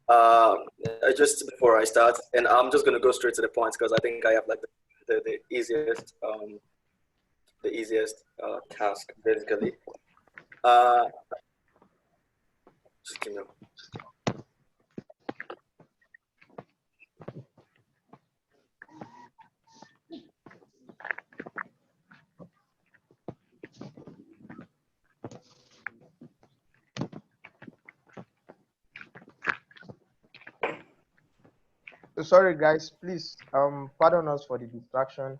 Uh, just before I start, and I'm just gonna go straight to the point because I think I have like the easiest task basically. Uh, just give me Sorry, guys. Please, pardon us for the distraction.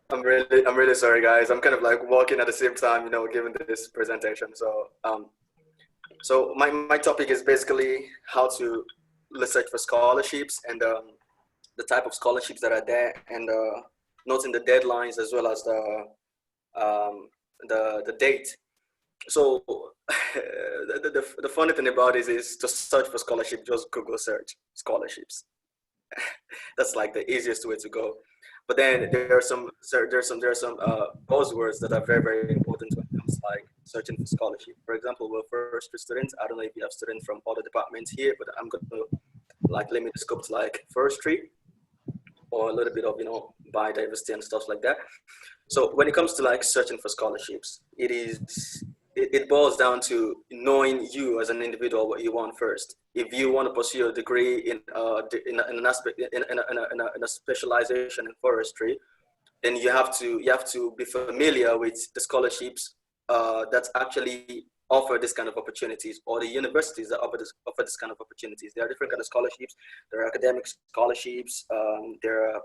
I'm really sorry, guys. I'm kind of like walking at the same time, giving this presentation. So my topic is basically how to research for scholarships and the type of scholarships that are there, and noting the deadlines as well as the date. So the funny thing about it is to search for scholarship, just Google search scholarships. That's like the easiest way to go. But then there are some buzzwords that are very, very important when it comes like searching for scholarship. For example, we're Forestry students. I don't know if you have students from other departments here, but I'm going to like limit the scope to like Forestry or a little bit of biodiversity and stuff like that. So when it comes to like searching for scholarships, it boils down to knowing you as an individual what you want first. If you want to pursue a degree in an aspect in a specialization in forestry, then you have to be familiar with the scholarships that actually offer this kind of opportunities, or the universities that offer this kind of opportunities. There are different kind of scholarships. There are academic scholarships. There are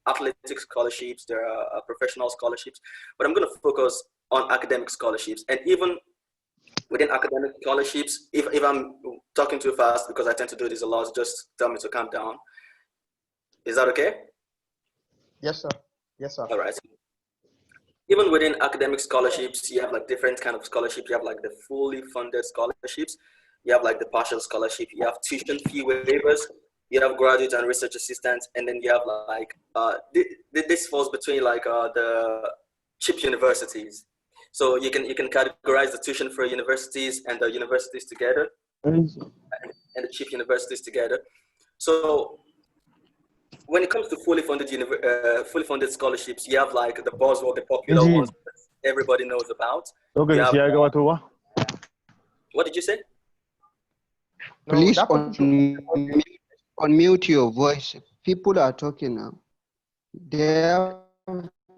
athletic scholarships. There are professional scholarships. But I'm going to focus on academic scholarships. And even within academic scholarships, if I'm talking too fast, because I tend to do this a lot, just tell me to calm down. Is that okay? Yes, sir. Yes, sir. All right. Even within academic scholarships, you have like different kind of scholarships. You have like the fully funded scholarships. You have like the partial scholarship. You have tuition fee waivers. You have graduate and research assistants, and then you have like this falls between like the cheap universities. So you can categorize the tuition for universities and the universities together, and the cheap universities together. So when it comes to fully funded scholarships, you have like the buzzword, the popular ones that everybody knows about. What did you say? No, Please that unmute your voice. People are talking now. They have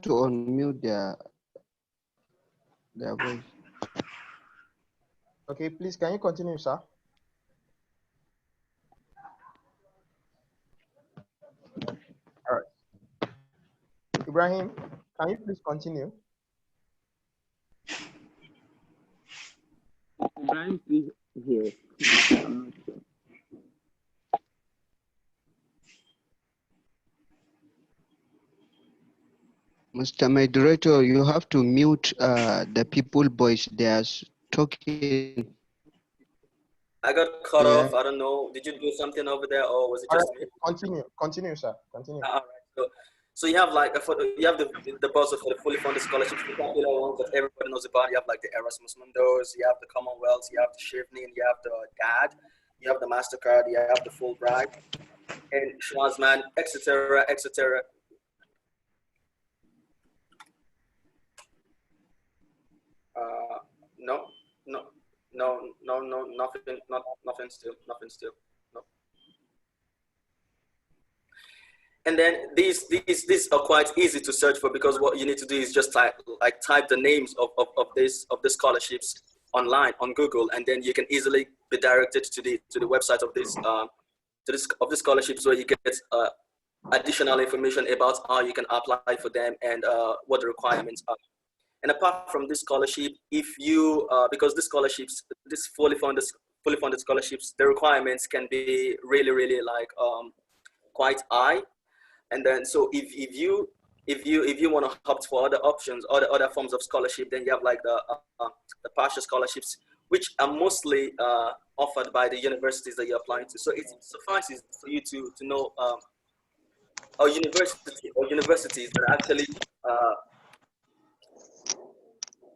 to unmute their voice. Okay, please, can you continue, sir? All right. Ibrahim, can you please continue? Ibrahim, please here. Mr. Moderator, you have to mute the people voice. They are talking. I got cut off. I don't know. Did you do something over there, or was it just me? Continue, sir. Continue. All right. So you have like you have the buzzer for the fully funded scholarships, the popular ones that everybody knows about. You have like the Erasmus Mundos, you have the Commonwealth, you have the Chevening, you have the GAD, you have the Mastercard, you have the Fulbright, and Schwarzman, etc., etc. No, nothing still. No. And then these are quite easy to search for, because what you need to do is just type the names of the scholarships online on Google, and then you can easily be directed to the website of the scholarships, where you get additional information about how you can apply for them and what the requirements are. And apart from this scholarship, if you because this fully funded scholarships, the requirements can be really like quite high. And then so if you want to opt for other options or the other forms of scholarship, then you have like the partial scholarships, which are mostly offered by the universities that you're applying to. So it suffices for you to know a university or universities that are actually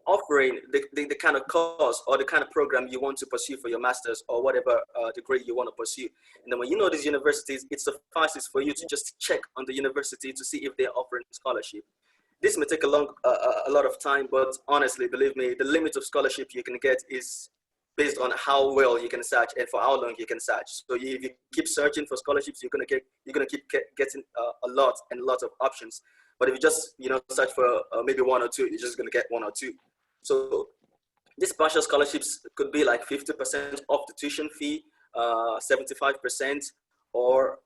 offering the kind of course or the kind of program you want to pursue for your master's or whatever degree you want to pursue. And then when you know these universities, it suffices for you to just check on the university to see if they're offering scholarship. This may take a lot of time, but honestly, believe me, the limit of scholarship you can get is based on how well you can search and for how long you can search. So if you keep searching for scholarships, you're gonna keep getting a lot of options. But if you just search for maybe one or two, you're just gonna get one or two. So these partial scholarships could be like 50% off the tuition fee, 75%, or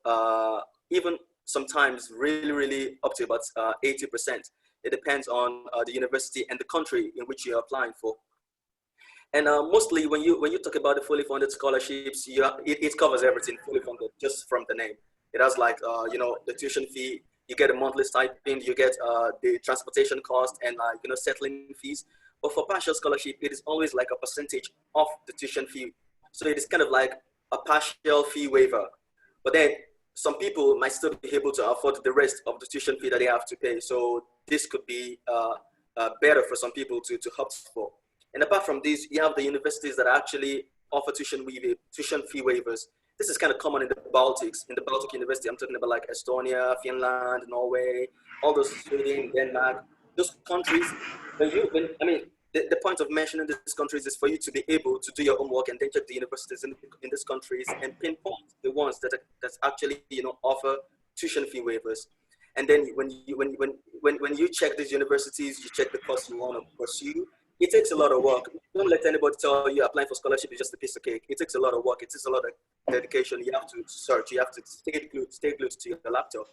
even sometimes really up to about 80%. It depends on the university and the country in which you're applying for. And mostly when you talk about the fully funded scholarships, it covers everything fully funded just from the name. It has like, the tuition fee, you get a monthly stipend, you get the transportation cost and settling fees. But for partial scholarship, it is always like a percentage of the tuition fee. So it is kind of like a partial fee waiver. But then some people might still be able to afford the rest of the tuition fee that they have to pay. So this could be better for some people to opt for. And apart from this, you have the universities that actually offer tuition fee waivers. This is kind of common in the Baltics. In the Baltic University, I'm talking about like Estonia, Finland, Norway, all those, Sweden, Denmark, those countries. The point of mentioning these countries is for you to be able to do your homework and then check the universities in these countries and pinpoint the ones that actually offer tuition fee waivers. And then when you check these universities, you check the course you want to pursue. It takes a lot of work. Don't let anybody tell you applying for scholarship is just a piece of cake. It takes a lot of work. It takes a lot of dedication. You have to search. You have to stay glued to your laptop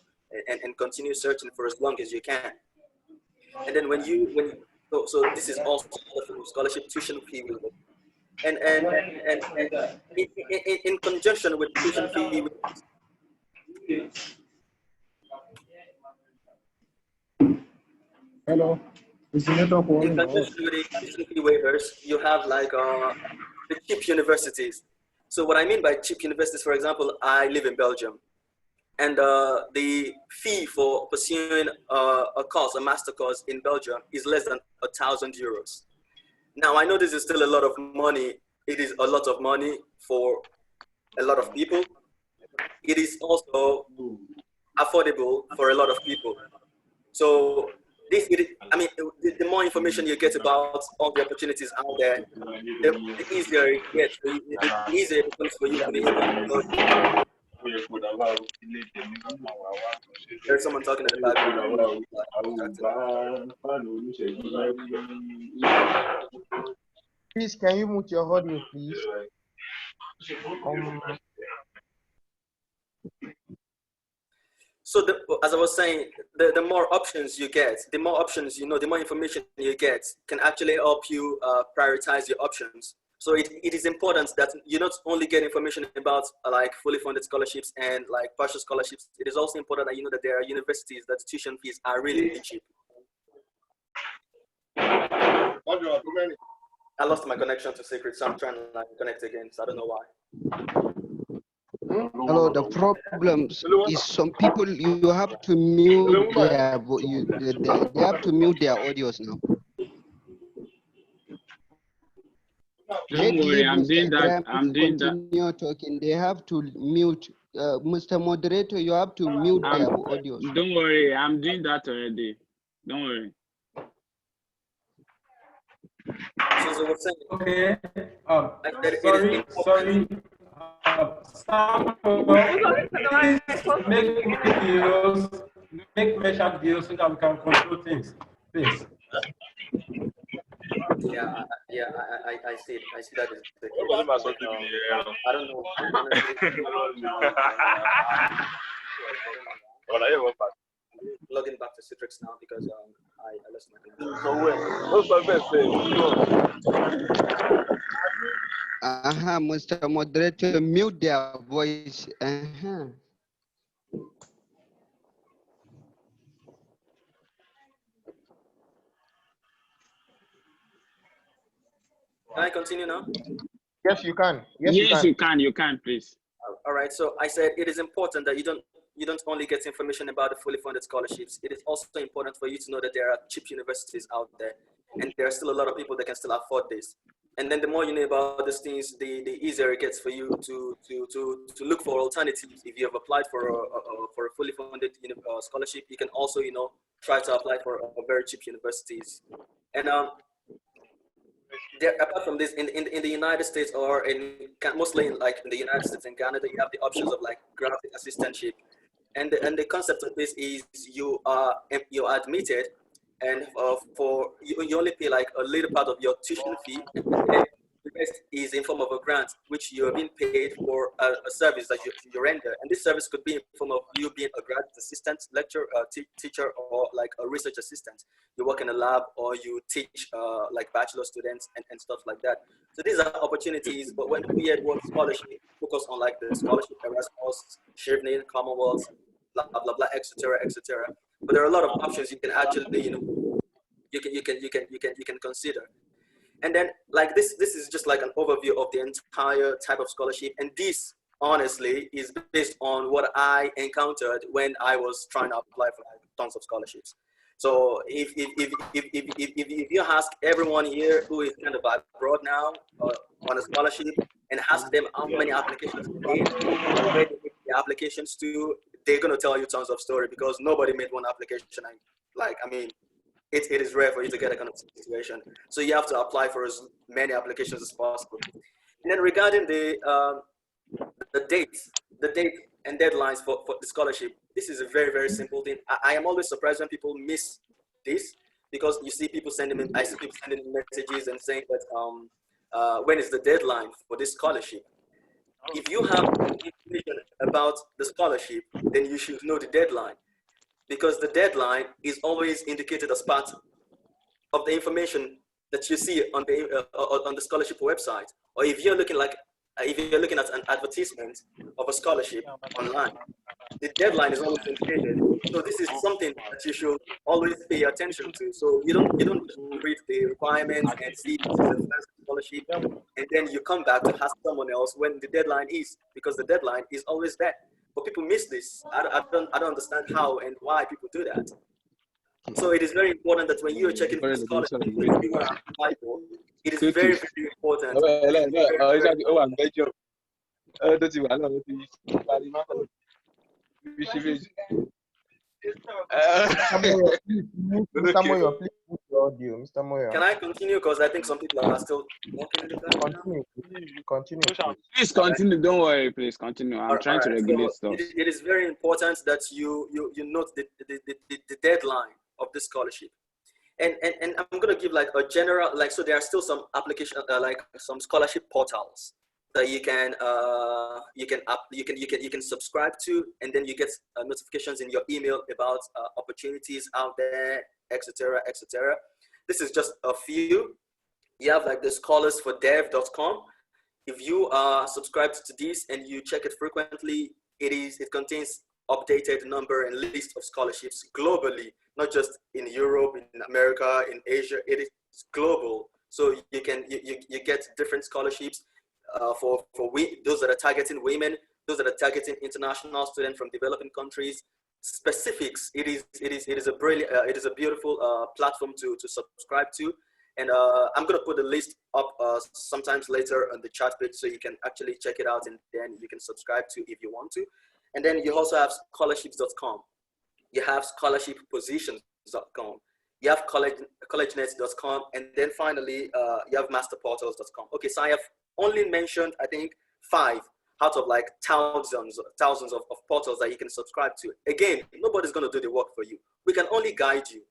and continue searching for as long as you can. And then so this is also scholarship tuition fee waiver. And in conjunction with tuition fee waivers. Hello. In conjunction with the tuition fee waivers, you have like the cheap universities. So what I mean by cheap universities, for example, I live in Belgium. And the fee for pursuing a course, a master course in Belgium is less than €1,000. Now, I know this is still a lot of money. It is a lot of money for a lot of people. It is also affordable for a lot of people. So the more information you get about all the opportunities out there, the easier it gets. The easier it becomes for you to be able to go. There's someone talking in the background. Please, can you mute your audio, please? So as I was saying, the more options you get, the more options the more information you get can actually help you prioritize your options. So it is important that you not only get information about like fully funded scholarships and like partial scholarships. It is also important that you know that there are universities that tuition fees are really cheap. I lost my connection to Secret, so I'm trying to like connect again. So I don't know why. Hello, the problem is some people you have to mute they have to mute their audios now. Don't worry, I'm doing that. I'm doing that. Continue talking. They have to mute. Mr. Moderator, you have to mute their audios. Don't worry, I'm doing that already. Don't worry. So we're saying, okay. Sorry. Make measured videos so that we can control things. Please. Yeah, I see it. I see that is the case. I don't know. Logging back to Citrix now because I lost my connection. Mr. Moderator, mute their voice. Can I continue now? Yes, you can. Yes, Yes, you can. you can, please. All right. So I said it is important that you don't only get information about the fully funded scholarships. It is also important for you to know that there are cheap universities out there, and there are still a lot of people that can still afford this. And then the more you know about these things, the easier it gets for you to look for alternatives. If you have applied for a fully funded scholarship, you can also try to apply for very cheap universities. And there, apart from this, in the United States or mostly in the United States and Canada, you have the options of like graphic assistantship, and the concept of this is you're admitted, and you only pay like a little part of your tuition fee, and then the rest is in form of a grant, which you're being paid for a service that you render, and this service could be in form of you being a graduate assistant, lecturer, teacher, or like a research assistant. You work in a lab or you teach like bachelor students and stuff like that. So these are opportunities, but when we had word scholarship, focus on like the scholarship, Erasmus, Chevening, Commonwealth, blah blah blah, etc., etc. But there are a lot of options you can actually, you can consider. And then like this is just like an overview of the entire type of scholarship, and this honestly is based on what I encountered when I was trying to apply for like tons of scholarships. So if you ask everyone here who is kind of abroad now on a scholarship and ask them how many applications they made, where they made the applications to, they're gonna tell you tons of story because nobody made one application. It is rare for you to get a kind of situation. So you have to apply for as many applications as possible. And then regarding the dates and deadlines for the scholarship, this is a very, very simple thing. I am always surprised when people miss this, because you see people I see people sending messages and saying that when is the deadline for this scholarship? If you have information about the scholarship, then you should know the deadline, because the deadline is always indicated as part of the information that you see on the scholarship website. Or if you're looking at an advertisement of a scholarship online, the deadline is always indicated. So this is something that you should always pay attention to. So you don't just read the requirements and see if this is a fancy scholarship, and then you come back to ask someone else when the deadline is, because the deadline is always there. But people miss this. I don't understand how and why people do that. So it is very important that when you are checking for scholarship, it is very, very important. Mr. Moyo, please mute your audio. Mr. Moyo. Can I continue? Because I think some people are still working in the background. Continue. Please continue. Don't worry. Please continue. I'm trying to regulate stuff. It is very important that you note the deadline of the scholarship. And I'm gonna give like a general, like, so there are still some application like some scholarship portals that you can subscribe to, and then you get notifications in your email about opportunities out there, etc., etc. This is just a few. You have like the scholarsfordev.com. If you are subscribed to this and you check it frequently, it contains updated number and list of scholarships globally, not just in Europe, in America, in Asia. It is global, so you get different scholarships for those that are targeting women, those that are targeting international students from developing countries. Specifics. It is a brilliant. It is a beautiful platform to subscribe to, and I'm gonna put the list up sometimes later on the chat page, so you can actually check it out, and then you can subscribe to if you want to. And then you also have scholarships.com. You have scholarshippositions.com. You have collegenets.com, and then finally you have masterportals.com. Okay, so I have only mentioned, I think, 5 out of like thousands of portals that you can subscribe to. Again, nobody's going to do the work for you. We can only guide you.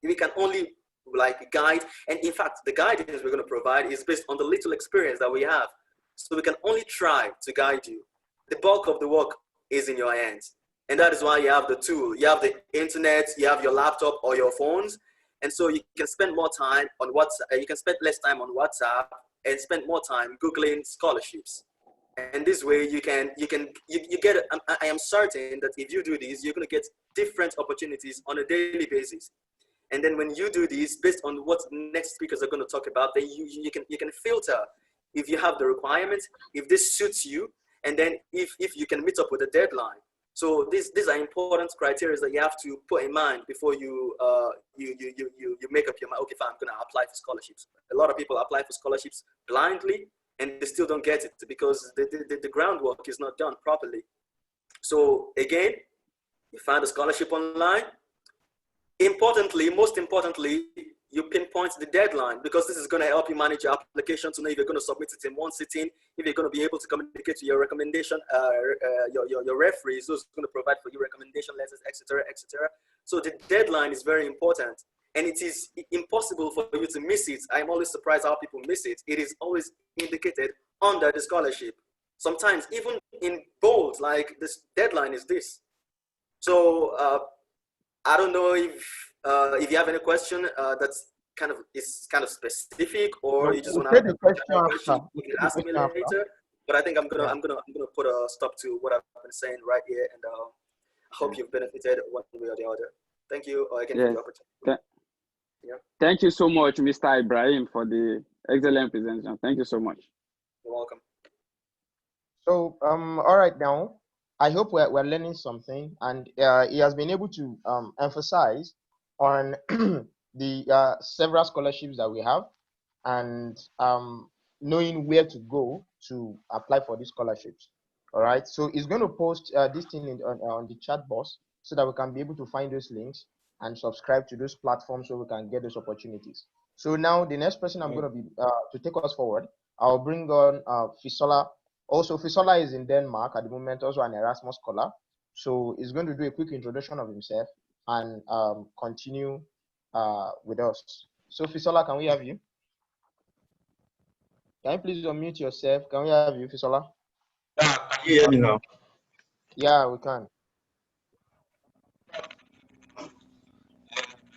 We can only like guide, and in fact, the guidance we're going to provide is based on the little experience that we have. So we can only try to guide you. The bulk of the work is in your hands. And that is why you have the tool. You have the internet, you have your laptop or your phones. And so you can spend more time on WhatsApp. You can spend less time on WhatsApp and spend more time Googling scholarships. And this way you get, I am certain that if you do this, you're going to get different opportunities on a daily basis. And then when you do this, based on what next speakers are going to talk about, then you can filter if you have the requirements, if this suits you, and then if you can meet up with a deadline. So these are important criteria that you have to put in mind before you make up your mind. Okay, fine, I'm going to apply for scholarships. A lot of people apply for scholarships blindly, and they still don't get it because the groundwork is not done properly. So again, you find a scholarship online. Most importantly, you pinpoint the deadline, because this is going to help you manage your application to know if you're going to submit it in one sitting, if you're going to be able to communicate to your recommendation, your referees, who's going to provide for you recommendation letters, etc., etc. So the deadline is very important, and it is impossible for you to miss it. I'm always surprised how people miss it. It is always indicated under the scholarship. Sometimes even in bold, like this deadline is this. So I don't know if you have any question that's kind of specific, or you just want to have a question, you can ask me later. But I think I'm gonna put a stop to what I've been saying right here, and I hope you've benefited one way or the other. Thank you again for the opportunity. Thank you so much, Mr. Ibrahim, for the excellent presentation. Thank you so much. You're welcome. So all right, now I hope we're learning something, and he has been able to emphasize on the several scholarships that we have, and knowing where to go to apply for these scholarships. All right, so he's going to post this thing on the chat box so that we can be able to find those links and subscribe to those platforms so we can get those opportunities. So now the next person I'm going to be to take us forward, I'll bring on Fisola. Also, Fisola is in Denmark at the moment, also an Erasmus scholar. So he's going to do a quick introduction of himself and continue with us. So Fisola, can we have you? Can you please unmute yourself? Can we have you, Fisola? Can you hear me now? Yeah, we can.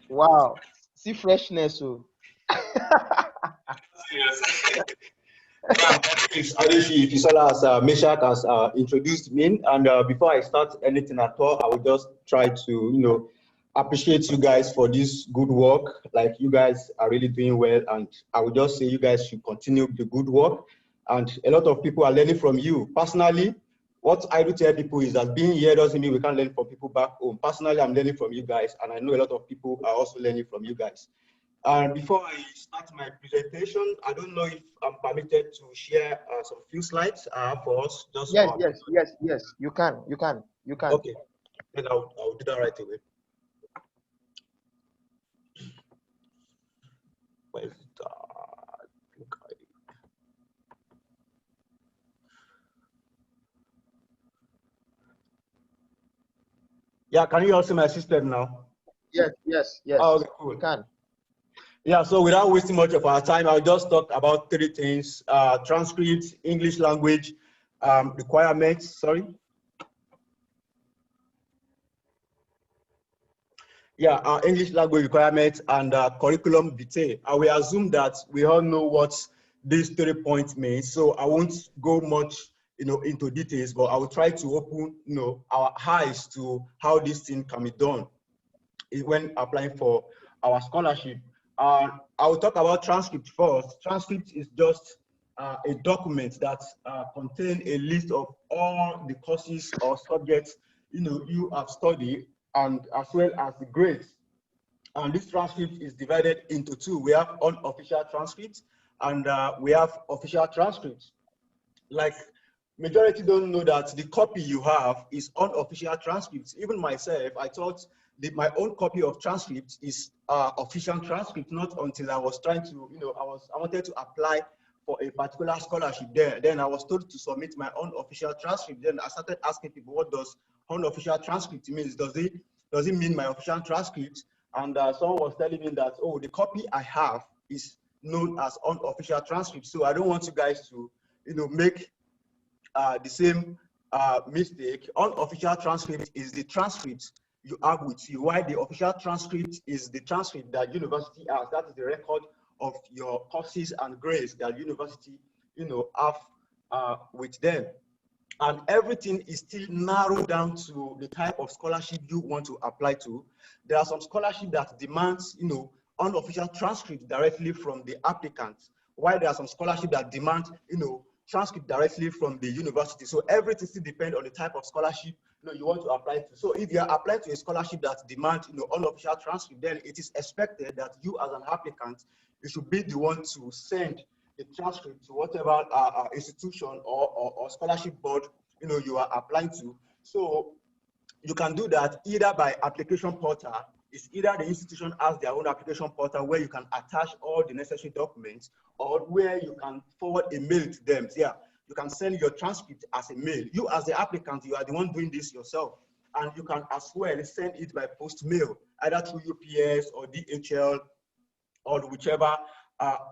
Wow, see freshness. So. Fisola has Meshach has introduced me, and before I start anything at all, I will just try to appreciate you guys for this good work. Like, you guys are really doing well, and I would just say you guys should continue the good work. And a lot of people are learning from you. Personally, what I do tell people is that being here doesn't mean we can't learn from people back home. Personally, I'm learning from you guys, and I know a lot of people are also learning from you guys. And before I start my presentation, I don't know if I'm permitted to share some few slides for us. Just yes, you can. Okay, then I'll do that right away. Where is it? Yeah, can you all see my system now? Yes. Oh, okay, cool. You can. Yeah, so without wasting much of our time, I'll just talk about three things: transcripts, English language requirements. Sorry. Yeah, English language requirements and curriculum vitae. I will assume that we all know what these 3 points mean, so I won't go much into details, but I will try to open our eyes to how this thing can be done when applying for our scholarship. I will talk about transcript first. Transcript is just a document that contains a list of all the courses or subjects you have studied, and as well as the grades. And this transcript is divided into two. We have unofficial transcripts and we have official transcripts. Like, majority don't know that the copy you have is unofficial transcripts. Even myself, I thought my own copy of transcript is official transcript, not until I was trying to, I wanted to apply for a particular scholarship there. Then I was told to submit my own official transcript. Then I started asking people, what does unofficial transcript mean? Does it mean my official transcript? And someone was telling me that, oh, the copy I have is known as unofficial transcript. So I don't want you guys to, make the same mistake. Unofficial transcript is the transcript you have with you, while the official transcript is the transcript that university has. That is the record of your courses and grades that university, have with them. and everything is still narrowed down to the type of scholarship you want to apply to. There are some scholarship that demands, unofficial transcript directly from the applicant, while there are some scholarship that demand, transcript directly from the university. So everything still depends on the type of scholarship you want to apply to. So if you are applying to a scholarship that demands, unofficial transcript, then it is expected that you as an applicant, you should be the one to send the transcript to whatever institution or scholarship board you are applying to. So you can do that either by application portal. It's either the institution has their own application portal where you can attach all the necessary documents, or where you can forward a mail to them. Yeah, you can send your transcript as a mail. You as the applicant, you are the one doing this yourself. And you can as well send it by post mail, either through UPS or DHL or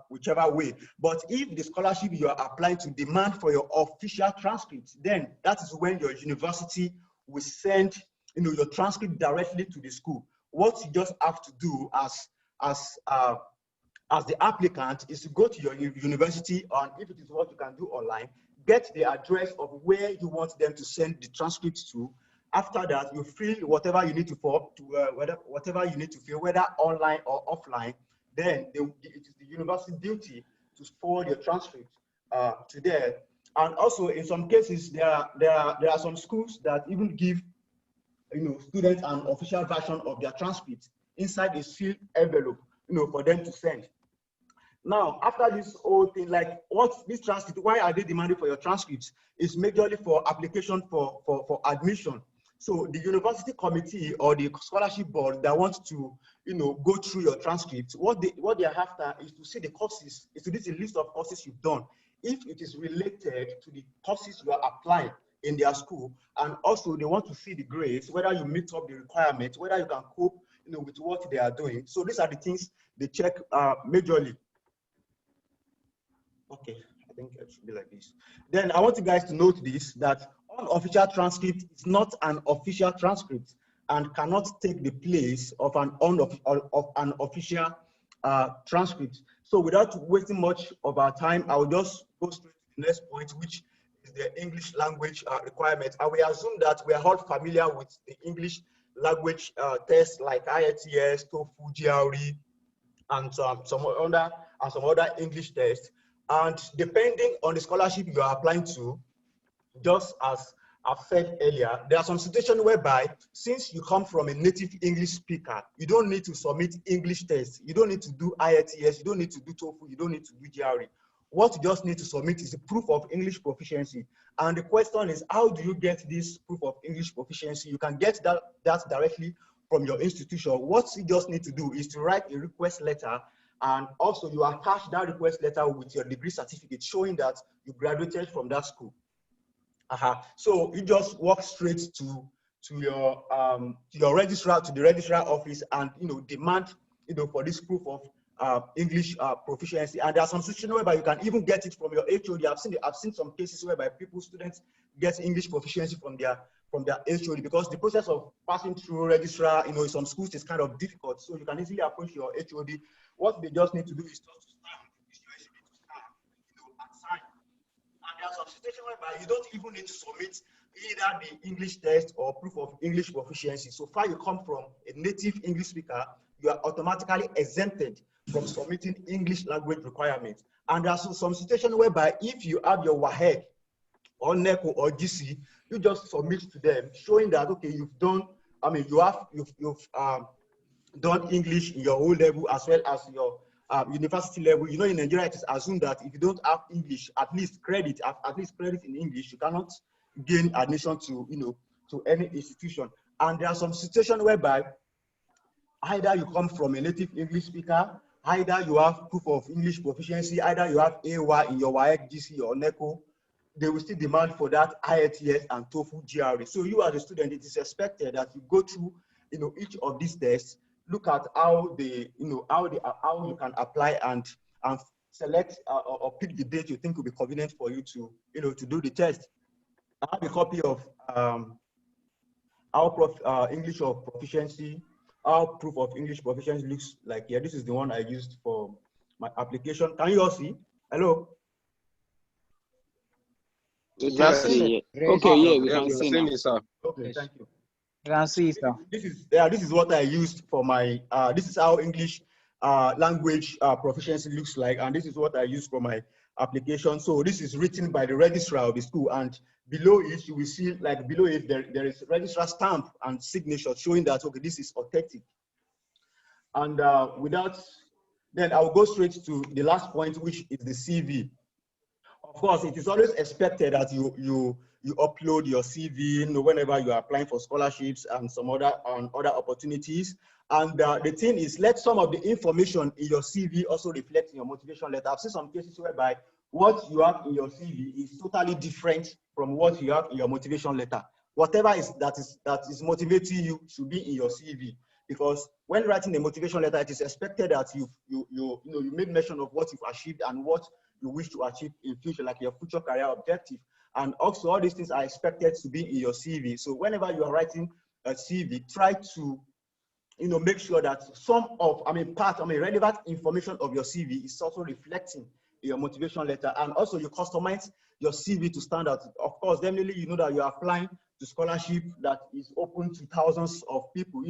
whichever way. But if the scholarship you are applying to demand for your official transcript, then that is when your university will send your transcript directly to the school. What you just have to do as the applicant is to go to your university, and if it is what you can do online, get the address of where you want them to send the transcript to. After that, you fill whatever you need to whatever you need to fill, whether online or offline. Then it is the university duty to forward your transcript to there. And also, in some cases, there are some schools that even give students an official version of their transcript inside a sealed envelope, for them to send. Now, after this whole thing, like what's this transcript? Why are they demanding for your transcripts? It's majorly for application for admission. So the university committee or the scholarship board that wants to, go through your transcripts, what they are after is to see the courses, is to see a list of courses you've done. If it is related to the courses you are applying in their school, and also they want to see the grades, whether you meet up the requirements, whether you can cope, with what they are doing. So these are the things they check majorly. Okay, I think it should be like this. Then I want you guys to note this, that unofficial transcript is not an official transcript and cannot take the place of an official transcript. So without wasting much of our time, I will just go straight to the next point, which is the English language requirement. And we assume that we are all familiar with the English language tests like IELTS, TOEFL, GRE, and some other English tests. And depending on the scholarship you are applying to, just as I've said earlier, there are some situations whereby, since you come from a native English speaker, you don't need to submit English tests. You don't need to do IELTS. You don't need to do TOEFL. You don't need to do GRE. What you just need to submit is a proof of English proficiency. And the question is, how do you get this proof of English proficiency? You can get that directly from your institution. What you just need to do is to write a request letter, and also you attach that request letter with your degree certificate showing that you graduated from that school. So you just walk straight to your registrar, to the registrar office, and demand for this proof of English proficiency. And there are some situations whereby you can even get it from your HOD. I've seen some cases whereby students get English proficiency from their HOD, because the process of passing through registrar, in some schools is kind of difficult. So you can easily approach your HOD. What they just need to do is just to start and sign. And there are some situations whereby you don't even need to submit either the English test or proof of English proficiency. So far you come from a native English speaker, you are automatically exempted from submitting English language requirements. And there are some situations whereby if you have your WAHEC or NECO or GC, you just submit to them showing that, okay, you've done, you've done English in your O level as well as your university level. In Nigeria, it is assumed that if you don't have English, at least credit in English, you cannot gain admission to any institution. And there are some situations whereby either you come from a native English speaker, either you have proof of English proficiency, either you have AY in your WAEC, GC, or NECO, they will still demand for that IELTS and TOEFL, GRE. So you as a student, it is expected that you go through each of these tests, look at how you can apply and select or pick the date you think will be convenient for you to to do the test. I have a copy of our English of proficiency. Our proof of English proficiency looks like here. This is the one I used for my application. Can you all see? Hello? You are seeing it. Okay, yeah, we Yeah, can we are see seeing now. it, sir. Okay, Yes. thank you. You can see it now. This is what I used for my this is how English language proficiency looks like, and this is what I use for my application. So this is written by the registrar of the school, and below it you will see, like below it there is registrar stamp and signature showing that okay, this is authentic. And then I'll go straight to the last point, which is the CV. Of course, it is always expected that you upload your CV, you know, whenever you are applying for scholarships and some other opportunities. And the thing is, let some of the information in your CV also reflect in your motivation letter. I've seen some cases whereby what you have in your CV is totally different from what you have in your motivation letter. Whatever that is motivating you should be in your CV. Because when writing a motivation letter, it is expected that you made mention of what you've achieved and what you wish to achieve in future, like your future career objective. And also all these things are expected to be in your CV. So whenever you are writing a CV, try to make sure that relevant information of your CV is also reflecting in your motivation letter. And also you customize your CV to stand out. Of course, definitely you know that you are applying to scholarship that is open to thousands of people,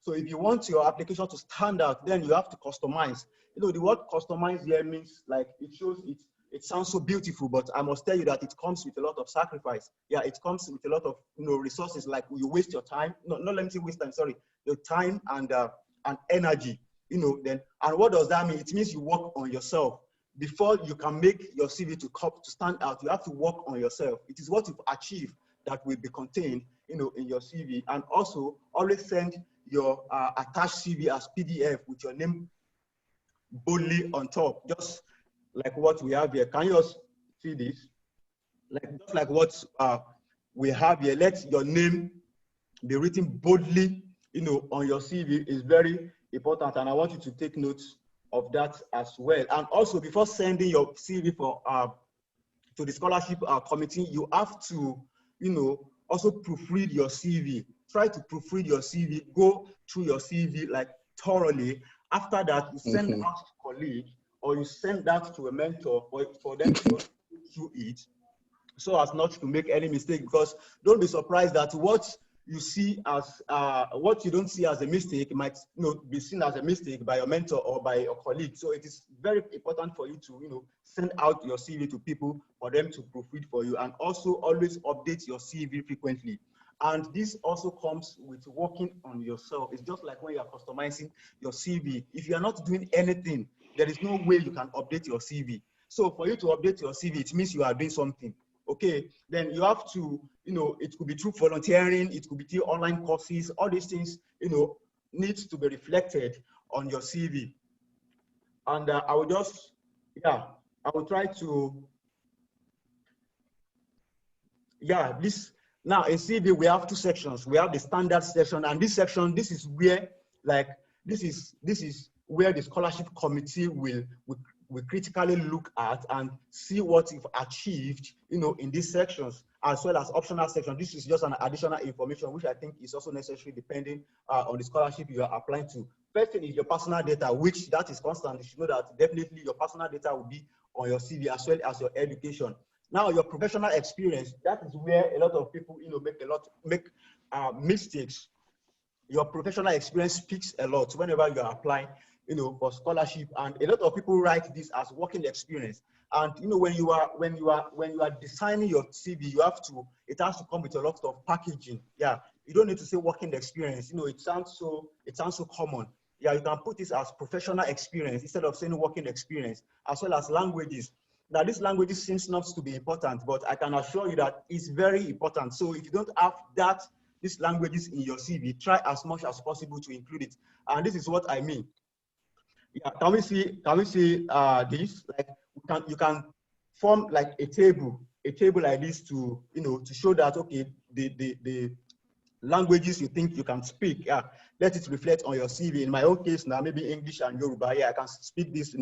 So if you want your application to stand out, then you have to customize. The word customize here means like it shows it sounds so beautiful, but I must tell you that it comes with a lot of sacrifice. Yeah, it comes with a lot of resources, like you waste your time. No, let me say waste time, sorry. Your time and energy, and what does that mean? It means you work on yourself. Before you can make your CV to stand out, you have to work on yourself. It is what you've achieved that will be contained, in your CV. And also always send your attached CV as PDF with your name boldly on top, just like what we have here. Can you just see this? Just like what we have here. Let your name be written boldly, on your CV is very important, and I want you to take notes of that as well. And also, before sending your CV for to the scholarship committee, you have to, also proofread your CV. Try to proofread your CV. Go through your CV like thoroughly. After that, you send out to a colleague or you send that to a mentor for them to go through it, so as not to make any mistake. Because don't be surprised that what you see as what you don't see as a mistake might be seen as a mistake by your mentor or by your colleague. So it is very important for you to send out your CV to people for them to proofread for you, and also always update your CV frequently. And this also comes with working on yourself. It's just like when you are customizing your CV. If you are not doing anything, there is no way you can update your CV. So for you to update your CV, it means you are doing something. Okay, then you have to, it could be through volunteering, it could be through online courses, all these things, needs to be reflected on your CV. And I will just, I will try to, now in CV, we have two sections. We have the standard section, and this section, this is where, this is where the scholarship committee will critically look at and see what you've achieved, in these sections, as well as optional section. This is just an additional information, which I think is also necessary depending on the scholarship you are applying to. First thing is your personal data, which that is constant. You should know that definitely your personal data will be on your CV as well as your education. Now, your professional experience, that is where a lot of people, make mistakes. Your professional experience speaks a lot whenever you are applying, for scholarship. And a lot of people write this as working experience. And when you are designing your CV, it has to come with a lot of packaging. Yeah, you don't need to say working experience. It sounds so common. Yeah, you can put this as professional experience instead of saying working experience, as well as languages. Now, these languages seems not to be important, but I can assure you that it's very important. So if you don't have these languages in your CV, try as much as possible to include it. And this is what I mean. Yeah, can we see this? Like you can form like a table like this to to show that okay, the languages you think you can speak, let it reflect on your CV. In my own case now, maybe English and Yoruba, I can speak this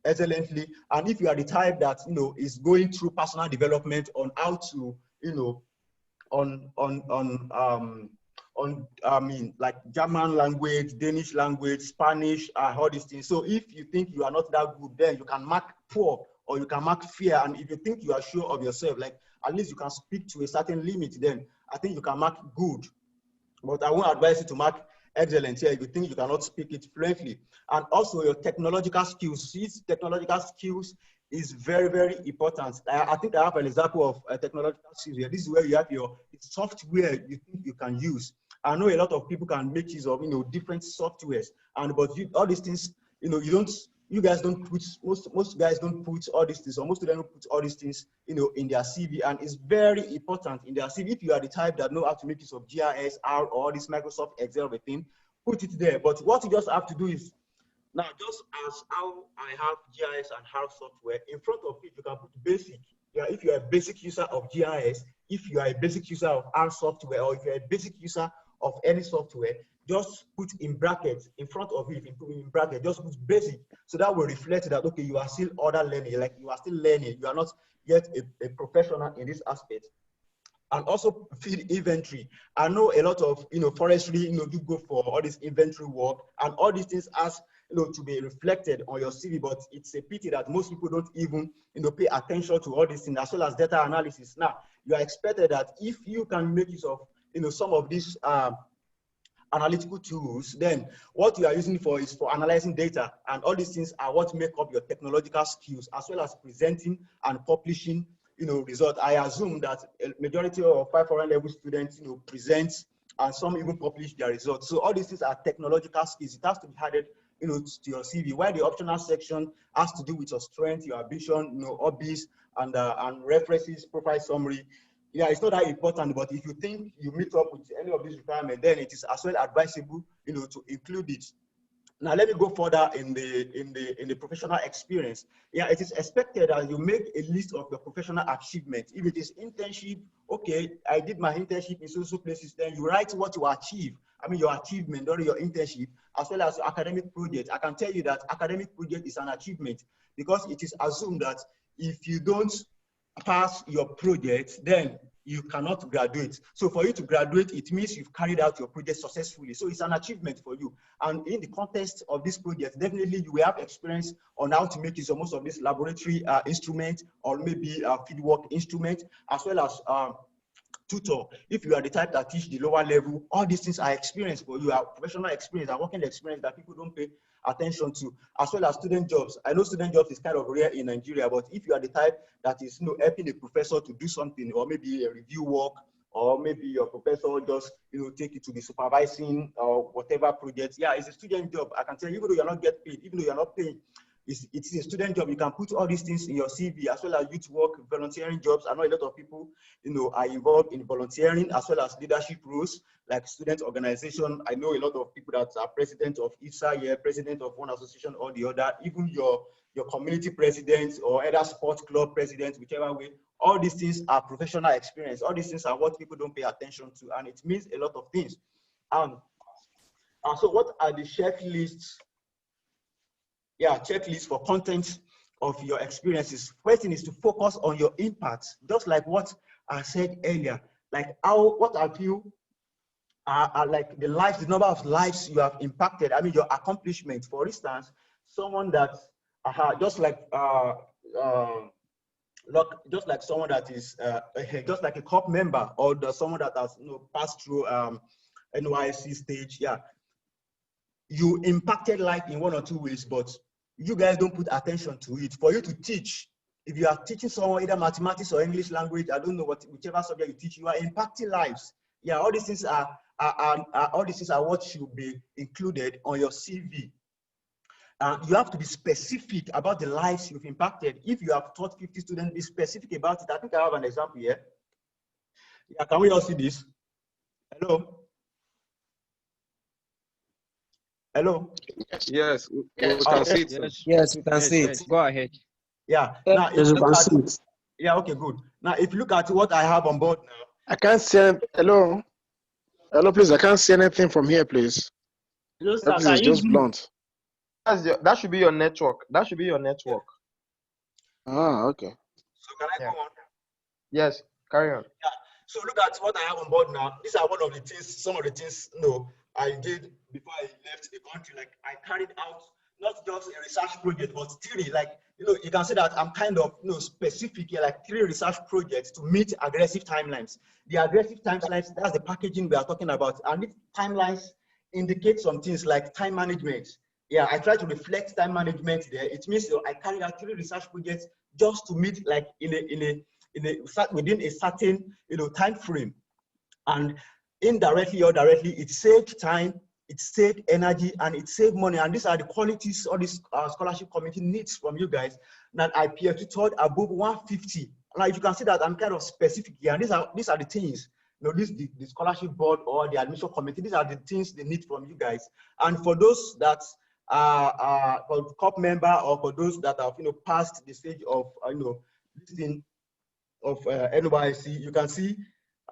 excellently. And if you are the type that is going through personal development on how to like German language, Danish language, Spanish, all these things. So if you think you are not that good, then you can mark poor or you can mark fair. And if you think you are sure of yourself, like at least you can speak to a certain limit, then I think you can mark good. But I won't advise you to mark excellent here if you think you cannot speak it fluently. And also your technological skills. These technological skills is very, very important. I think I have an example of technological skills here. This is where you have your software you think you can use. I know a lot of people can make use of, different softwares, but all these things, you guys don't put, most guys don't put all these things, or most of them don't put all these things, in their CV, and it's very important in their CV. If you are the type that know how to make use of GIS, R, or all this Microsoft Excel, everything, put it there. But what you just have to do is, now, just as how I have GIS and R software, in front of it, you can put basic. Yeah, if you are a basic user of GIS, if you are a basic user of R software, or if you're a basic user of any software, just put in brackets in front of it, in bracket, just put basic. So that will reflect that, okay, you are still other learning, like you are still learning. You are not yet a professional in this aspect. And also field inventory. I know a lot of, forestry, do go for all this inventory work, and all these things as, to be reflected on your CV, but it's a pity that most people don't even, pay attention to all these things, as well as data analysis. Now, you are expected that if you can make use of, some of these analytical tools, then what you are using for is for analyzing data, and all these things are what make up your technological skills, as well as presenting and publishing, result. I assume that a majority of 500 level students, present, and some even publish their results. So all these things are technological skills. It has to be added, to your CV. While the optional section has to do with your strength, your ambition, hobbies, and references, profile summary. Yeah, it's not that important, but if you think you meet up with any of these requirements, then it is as well advisable, to include it. Now, let me go further in the professional experience. Yeah, it is expected that you make a list of your professional achievements. If it is internship, okay, I did my internship in social places, then you write what you achieve. I mean, your achievement during your internship, as well as your academic project. I can tell you that academic project is an achievement, because it is assumed that if you don't pass your project, then you cannot graduate. So for you to graduate, it means you've carried out your project successfully. So it's an achievement for you. And in the context of this project, definitely you will have experience on how to make use of most of this laboratory instrument, or maybe fieldwork instrument, as well as tutor. If you are the type that teach the lower level, all these things are experience for you, are professional experience, are working experience that people don't pay attention to, as well as student jobs. I know student jobs is kind of rare in Nigeria, but if you are the type that is helping a professor to do something, or maybe a review work, or maybe your professor just take you to the supervising or whatever project, yeah, it's a student job. I can tell you, even though you're not getting paid, even though you're not paying, it's a student job. You can put all these things in your CV, as well as youth work, volunteering jobs. I know a lot of people, are involved in volunteering, as well as leadership roles, like student organization. I know a lot of people that are president of IFSA, yeah, president of one association or the other, even your community president or other sports club president, whichever way. All these things are professional experience. All these things are what people don't pay attention to, and it means a lot of things. So what are the checklists? Yeah, checklist for content of your experiences. First thing is to focus on your impact, just like what I said earlier. Like what have you, like the number of lives you have impacted. I mean, your accomplishment. For instance, someone that just like someone that is just like a COP member, or someone that has passed through NYC stage. Yeah, you impacted life in one or two ways, but you guys don't put attention to it. For you to teach, if you are teaching someone either mathematics or English language, I don't know whichever subject you teach, you are impacting lives. Yeah, all these things are what should be included on your CV. You have to be specific about the lives you've impacted. If you have taught 50 students, be specific about it. I think I have an example here. Yeah, can we all see this? Hello? Hello? Yes, we can see it. Yes, Yes, we can see it. yes. Go ahead. Yeah. Now, Yes, we can see it. yeah, okay, good. Now, if you look at what I have on board now. I can't see. Hello? Hello, please. I can't see anything from here, please. Hello, sir. Everything is just blunt. That should be your network. That should be your network. Ah, okay. So can I go on? Yes, carry on. Yeah. So look at what I have on board now. These are one of the things, some of the things I did before I left the country. Like I carried out not just a research project, but theory. Like, you can see that I'm kind of, specific here, like 3 research projects to meet aggressive timelines. The aggressive timelines, that's the packaging we are talking about. And these timelines indicate some things like time management. Yeah, I try to reflect time management there. It means I carry out 3 research projects just to meet like within a certain time frame. And indirectly or directly, it saved time, it saved energy, and it saved money. And these are the qualities all this scholarship committee needs from you guys. That I peer tutored above 150. Now, if you can see that I'm kind of specific here, and these are the things, the scholarship board or the admission committee, these are the things they need from you guys. And for those that are COP member, or for those that have passed the stage of listing of NYC, you can see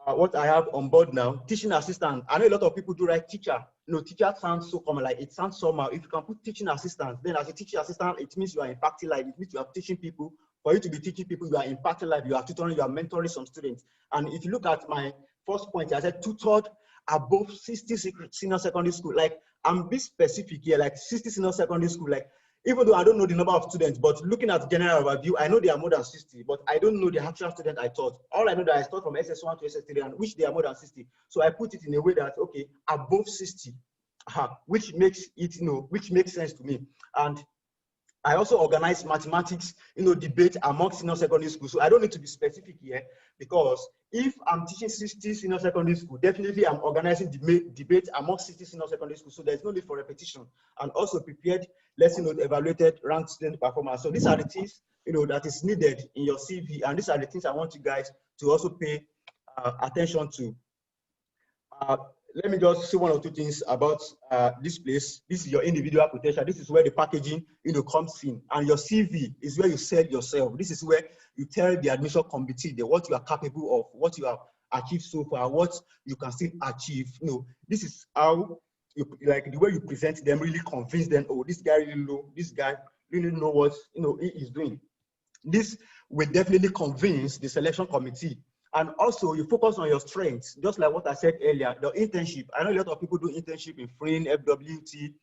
what I have on board now. Teaching assistant. I know a lot of people do write teacher. Teacher sounds so common, like it sounds somehow. If you can put teaching assistant, then as a teaching assistant, it means you are impacting life. It means you are teaching people. For you to be teaching people, you are impacting life. You are tutoring, you are mentoring some students. And if you look at my first point, I said tutored above 60 senior secondary school. Like, I'm being specific here, like 60 senior secondary school. Like, even though I don't know the number of students, but looking at general overview, I know there are more than 60, but I don't know the actual student I taught. All I know that I taught from SS1 to SS3, and which they are more than 60. So I put it in a way that, okay, above 60, which makes it, which makes sense to me. And I also organize mathematics, debate amongst senior secondary school. So I don't need to be specific here, because if I'm teaching 60 senior secondary school, definitely I'm organizing debate amongst 60 senior secondary school. So there's no need for repetition. And also prepared lesson note, evaluated, ranked student performance. So these are the things, that is needed in your CV. And these are the things I want you guys to also pay attention to. Let me just say 1 or 2 things about this place. This is your individual potential. This is where the packaging, comes in. And your CV is where you sell yourself. This is where you tell the admission committee what you are capable of, what you have achieved so far, what you can still achieve. This is how like the way you present them really convince them, oh, this guy really know what he is doing. This will definitely convince the selection committee. And also, you focus on your strengths, just like what I said earlier, the internship. I know a lot of people do internship in FRIN, FWT,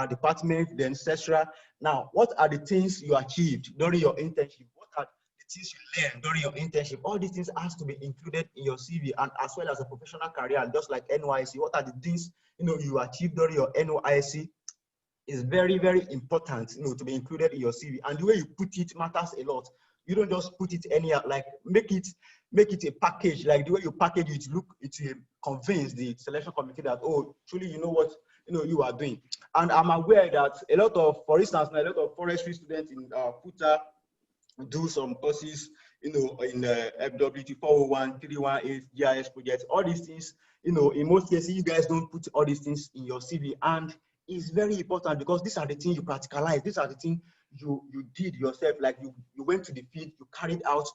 department, then etc. Now, what are the things you achieved during your internship? What are the things you learned during your internship? All these things has to be included in your CV, and as well as a professional career, just like NYC. What are the things you achieved during your NYC? Is very, very important, to be included in your CV. And the way you put it matters a lot. You don't just put it anyhow, like make it a package. Like the way you package it, it convince the selection committee that, oh, truly you know what you are doing. And I'm aware that a lot of, for instance, a lot of forestry students in FUTA do some courses, in FWT 401, 318, GIS projects, all these things. In most cases, you guys don't put all these things in your CV, and it's very important because these are the things you practicalize. These are the things you did yourself. Like you went to the field, you carried out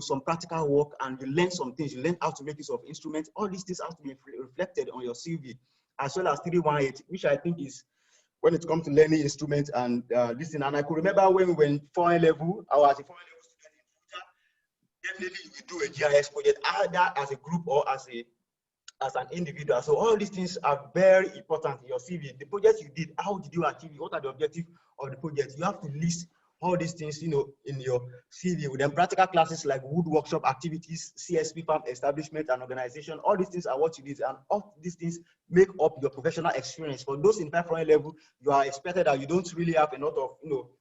some practical work, and you learned some things. You learned how to make use of instruments. All these things have to be reflected on your CV, as well as 318, which I think is when it comes to learning instruments and this thing. And I could remember when we were in foreign level, I was a foreign level student in Futa. Definitely we do a GIS project, either as a group or as an individual. So all these things are very important in your CV. The projects you did, how did you achieve it? What are the objectives of the project? You have to list all these things, in your CV. With them practical classes like wood workshop activities, CSP farm establishment and organization, all these things are what you did, and all these things make up your professional experience. For those in foreign level, you are expected that you don't really have a lot of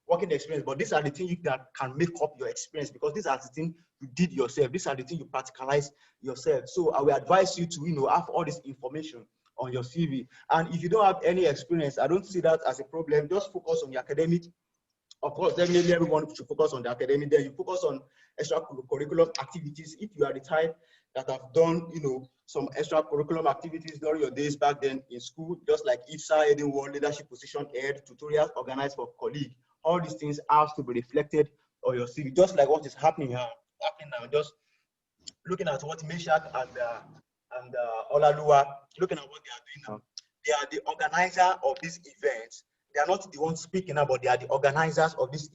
working experience, but these are the things that can make up your experience, because these are the things you did yourself. These are the things you practicalize yourself. So I will advise you to have all this information on your CV. And if you don't have any experience, I don't see that as a problem. Just focus on your academic. Of course, definitely everyone should focus on the academic. Then you focus on extracurricular activities. If you are the type that have done, some extracurricular activities during your days back then in school, just like IFSA, Eden World, leadership position, ed, tutorials organized for colleagues. All these things have to be reflected on your CV, just like what is happening now. Just looking at what Meshach and Olaluwa, looking at what they are doing now. They are the organizer of this event. They are not the ones speaking now, but they are the organizers of this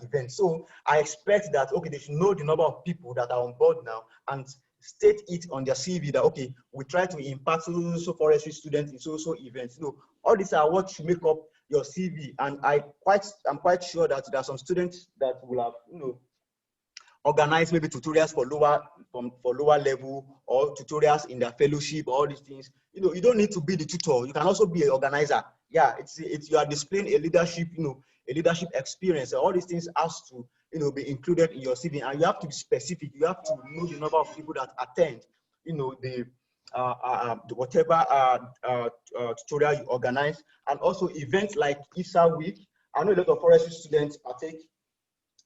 event. So I expect that, okay, they should know the number of people that are on board now and state it on their CV that, okay, we try to impact so forestry students in so events. All these are what should make up your CV. And I'm quite sure that there are some students that will have, organize maybe tutorials for lower level, or tutorials in their fellowship, all these things. You don't need to be the tutor. You can also be an organizer. Yeah, it's you are displaying a leadership, a leadership experience. All these things has to, be included in your CV, and you have to be specific. You have to know the number of people that attend, the whatever tutorial you organize, and also events like IFSA week. I know a lot of forestry students partake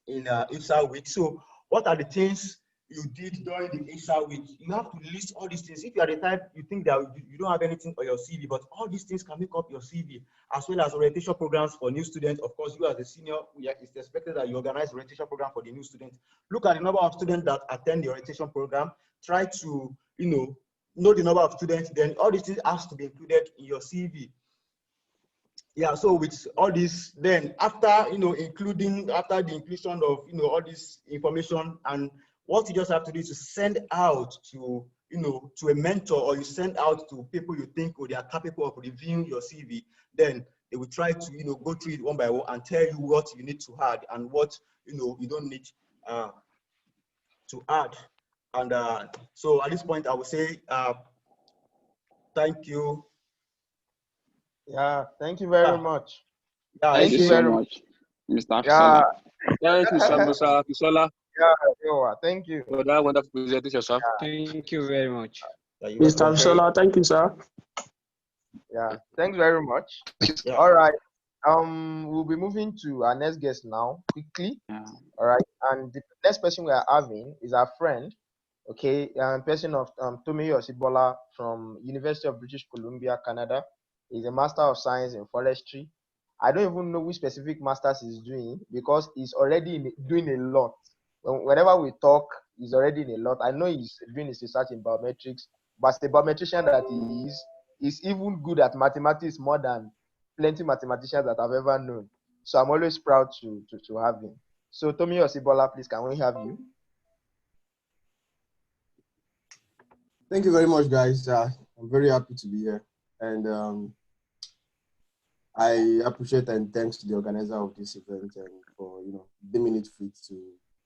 in IFSA week. So what are the things you did during the IFSA week? You have to list all these things. If you are the type you think that you don't have anything on your CV, but all these things can make up your CV, as well as orientation programs for new students. Of course, you as a senior, it's expected that you organize orientation program for the new students. Look at the number of students that attend the orientation program. Try to, know the number of students. Then all these things has to be included in your CV. Yeah, so with all this, then after after the inclusion of all this information, and what you just have to do is to send out to to a mentor, or you send out to people you think they are capable of reviewing your CV. Then they will try to go through it one by one and tell you what you need to add and what you don't need to add. And so at this point, I would say thank you. Yeah, thank you very much. Yeah, Thank you so very much, Mr. Yeah, Thank you, sir, Mr. Bisola, thank you. for that wonderful presentation, sir. Thank you very much. Mr. Bisola, thank you, sir. Yeah, thanks very much. Yeah. All right. We'll be moving to our next guest now, quickly. Yeah. All right. And the next person we are having is our friend, okay, person of Tomiyo Sibola from University of British Columbia, Canada. He's a Master of Science in Forestry. I don't even know which specific masters he's doing, because he's already doing a lot. Whenever we talk, he's already in a lot. I know he's doing his research in biometrics, but the biometrician that he is even good at mathematics more than plenty mathematicians that I've ever known. So I'm always proud to have him. So Tomiyo Sibola, please, can we have you? Thank you very much, guys. I'm very happy to be here, and I appreciate and thanks to the organizer of this event and for deeming it fit to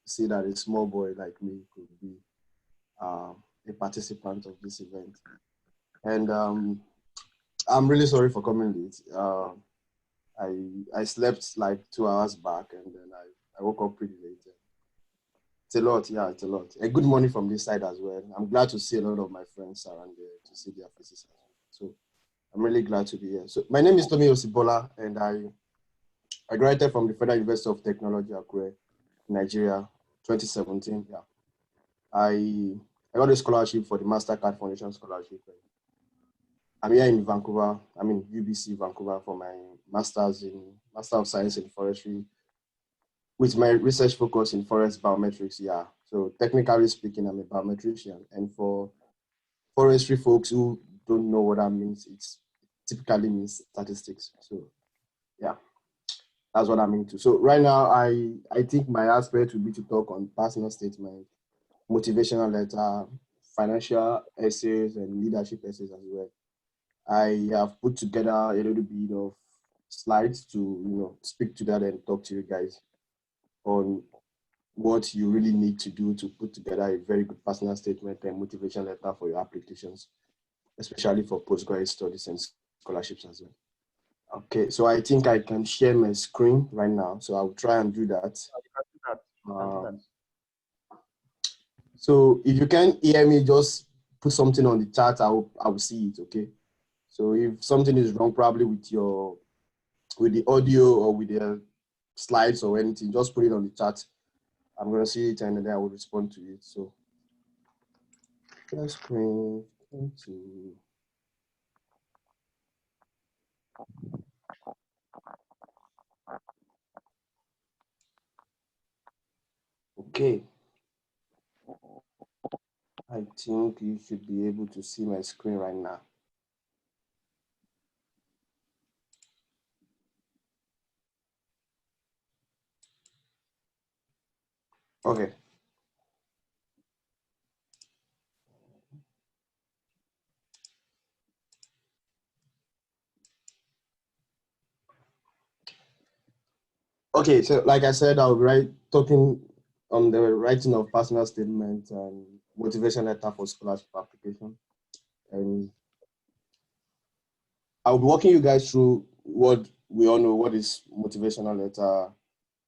see that a small boy like me could be a participant of this event. And I'm really sorry for coming late. I slept like 2 hours back, and then I woke up pretty late. It's a lot, yeah, it's a lot. A good morning from this side as well. I'm glad to see a lot of my friends around there, to see their faces. So I'm really glad to be here. So my name is Tomiyo Sibola, and I graduated from the Federal University of Technology, Akure, Nigeria, 2017. Yeah, I got a scholarship for the MasterCard Foundation Scholarship. I'm here in Vancouver. I'm in UBC Vancouver for my Master of Science in Forestry, with my research focus in forest biometrics. Yeah, so technically speaking, I'm a biometrician, and for forestry folks who don't know what that means, it typically means statistics. So yeah, that's what I'm into. So right now, I think my aspect would be to talk on personal statement, motivational letter, financial essays, and leadership essays as well. I have put together a little bit of slides to speak to that and talk to you guys on what you really need to do to put together a very good personal statement and motivation letter for your applications, especially for postgraduate studies and scholarships as well. Okay, so I think I can share my screen right now, so I'll try and do that. So if you can't hear me, just put something on the chat. I will see it. Okay. So if something is wrong, probably with the audio or with the slides or anything, just put it on the chat. I'm gonna see it and then I will respond to it. So screen into. Okay. I think you should be able to see my screen right now. Okay. Okay, so like I said, I'll be talking on the writing of personal statement and motivation letter for scholarship application. And I'll be walking you guys through what we all know, what is motivational letter,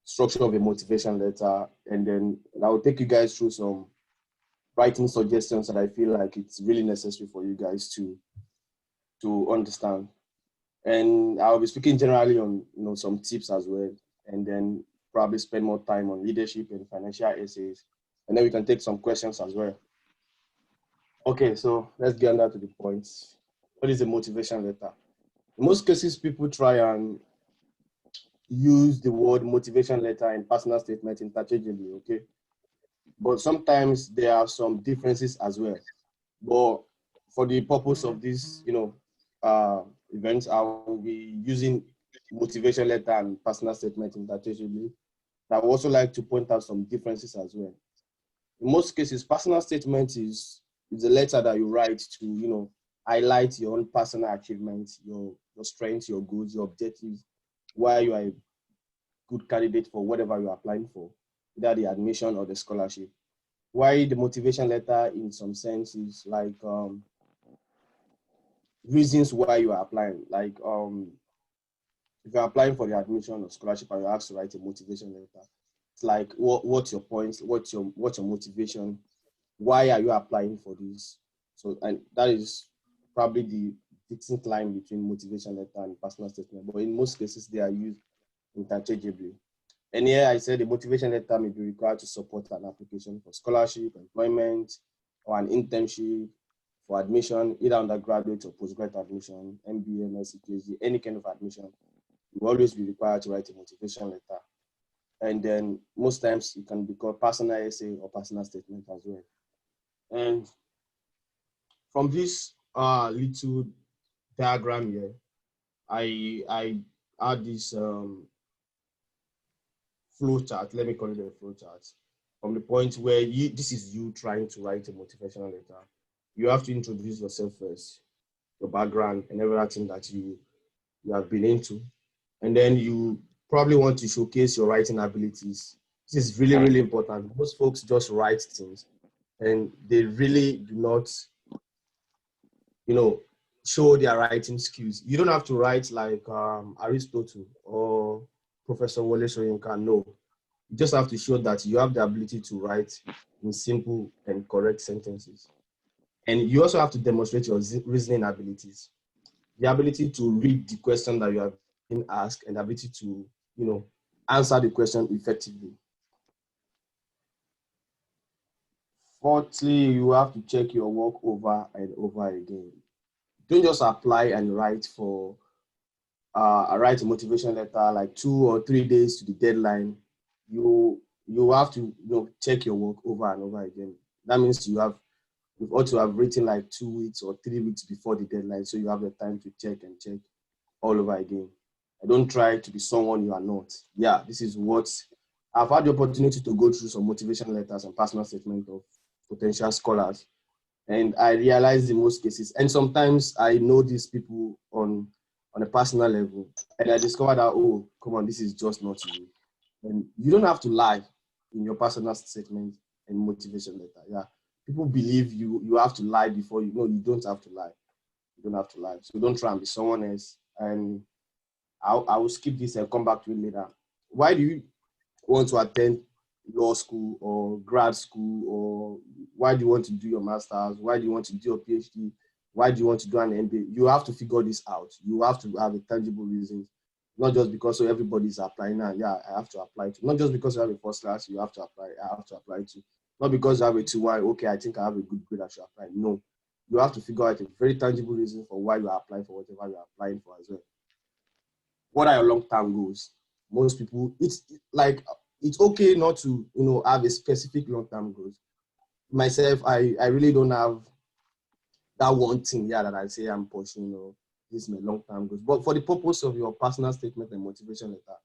structure of a motivation letter, and then I'll take you guys through some writing suggestions that I feel like it's really necessary for you guys to understand. And I'll be speaking generally on some tips as well, and then probably spend more time on leadership and financial essays, and then we can take some questions as well. Okay, so let's get down to the points. What is a motivation letter? In most cases, people try and use the word motivation letter and personal statement interchangeably, okay? But sometimes there are some differences as well. But for the purpose of this, events, I will be using motivation letter and personal statement interchangeably. I would also like to point out some differences as well. In most cases, personal statement is a letter that you write to, highlight your own personal achievements, your strengths, your goals, your objectives, why you are a good candidate for whatever you're applying for, either the admission or the scholarship. Why the motivation letter, in some sense, is like reasons why you are applying. Like if you're applying for the admission or scholarship and you're asked to write a motivation letter, it's like what's your points, what's your motivation, why are you applying for this? So, and that is probably the distinct line between motivation letter and personal statement. But in most cases, they are used interchangeably. And here I said the motivation letter may be required to support an application for scholarship, employment, or an internship, for admission, either undergraduate or postgraduate admission, MBA, MSc, PhD, any kind of admission. You will always be required to write a motivation letter. And then most times it can be called personal essay or personal statement as well. And from this little diagram here, I add this flow chart. Let me call it a flow chart. From the point where this is you trying to write a motivational letter, you have to introduce yourself first, your background and everything that you have been into. And then you probably want to showcase your writing abilities. This is really, really important. Most folks just write things and they really do not, show their writing skills. You don't have to write like Aristotle or Professor Wole Soyinka. No, you just have to show that you have the ability to write in simple and correct sentences. And you also have to demonstrate your reasoning abilities, the ability to read the question that you have been asked and the ability to, answer the question effectively. Fourthly, you have to check your work over and over again. Don't just apply and write write a motivation letter like 2 or 3 days to the deadline. You have to check your work over and over again. That means you ought to have written like 2 weeks or 3 weeks before the deadline, so you have the time to check all over again. And don't try to be someone you are not. Yeah, this is what I've had the opportunity to go through some motivation letters and personal statement of potential scholars. And I realized in most cases, and sometimes I know these people on a personal level, and I discovered that, oh, come on, this is just not you. And you don't have to lie in your personal statement and motivation letter. Yeah, people believe you have to lie before you. No, you don't have to lie. You don't have to lie. So don't try and be someone else. And I will skip this and come back to it later. Why do you want to attend law school or grad school, or why do you want to do your master's? Why do you want to do your PhD? Why do you want to do an MBA? You have to figure this out. You have to have a tangible reason, not just because everybody's applying now. Yeah, I have to apply to. Not just because you have a first class, you have to apply. I have to apply to. Not because you have a 2-1. Okay, I think I have a good grade, I should apply. No, you have to figure out a very tangible reason for why you are applying for whatever you are applying for as well. What are your long-term goals? Most people, it's okay not to, have a specific long-term goals. Myself, I really don't have that one thing that I say I'm pushing, this is my long-term goals. But for the purpose of your personal statement and motivation letter,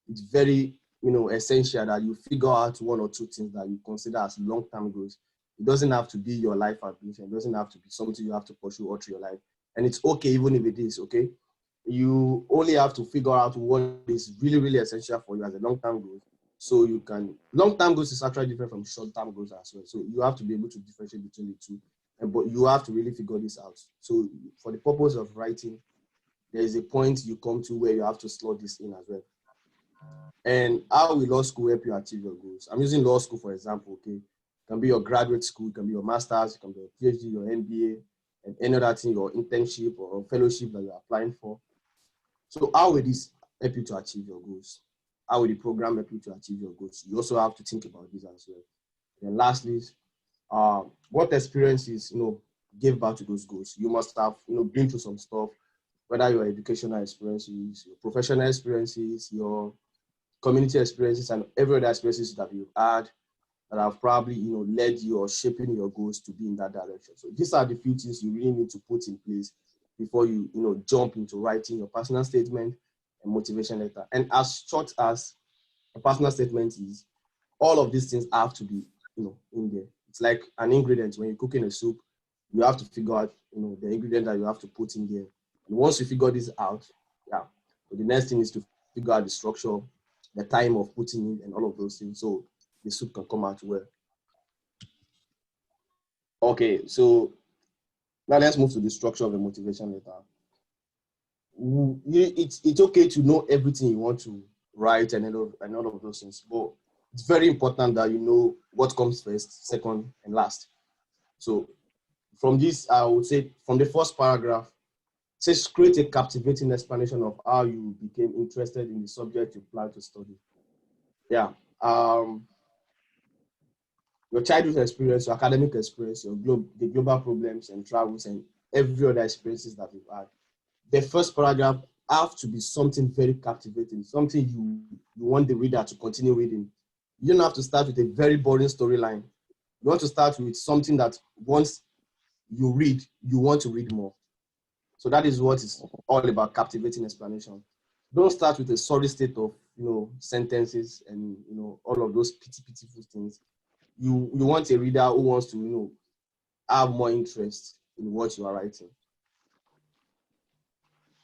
it's very, essential that you figure out 1 or 2 things that you consider as long-term goals. It doesn't have to be your life ambition. It doesn't have to be something you have to pursue all through your life. And it's okay even if it is, okay? you only have to figure out what is really, really essential for you as a long-term goal. So you can, long-term goals is actually different from short-term goals as well. So you have to be able to differentiate between the two, but you have to really figure this out. So for the purpose of writing, there is a point you come to where you have to slot this in as well. And how will law school help you achieve your goals? I'm using law school, for example, okay? It can be your graduate school, it can be your master's, it can be your PhD, your MBA, and any other thing, your internship or fellowship that you're applying for. So how will this help you to achieve your goals? How will the program help you to achieve your goals? You also have to think about this as well. And lastly, what experiences, gave back to those goals? You must have, been through some stuff, whether your educational experiences, your professional experiences, your community experiences, and every other experiences that you've had that have probably, led you or shaping your goals to be in that direction. So these are the few things you really need to put in place before you, jump into writing your personal statement and motivation letter. And as short as a personal statement is, all of these things have to be, in there. It's like an ingredient. When you're cooking a soup, you have to figure out, the ingredient that you have to put in there. And once you figure this out, so the next thing is to figure out the structure, the time of putting it, and all of those things, so the soup can come out well. Okay, so now let's move to the structure of a motivation letter. It's okay to know everything you want to write and all of those things, but it's very important that you know what comes first, second, and last. So from this, I would say from the first paragraph, it says create a captivating explanation of how you became interested in the subject you plan to study. Your childhood experience, your academic experience, the global problems and travels, and every other experiences that you've had. The first paragraph have to be something very captivating, something you want the reader to continue reading. You don't have to start with a very boring storyline. You want to start with something that once you read, you want to read more. So that is what it's all about, captivating explanation. Don't start with a sorry state of, sentences and, all of those pitiful things. You want a reader who wants to, have more interest in what you are writing.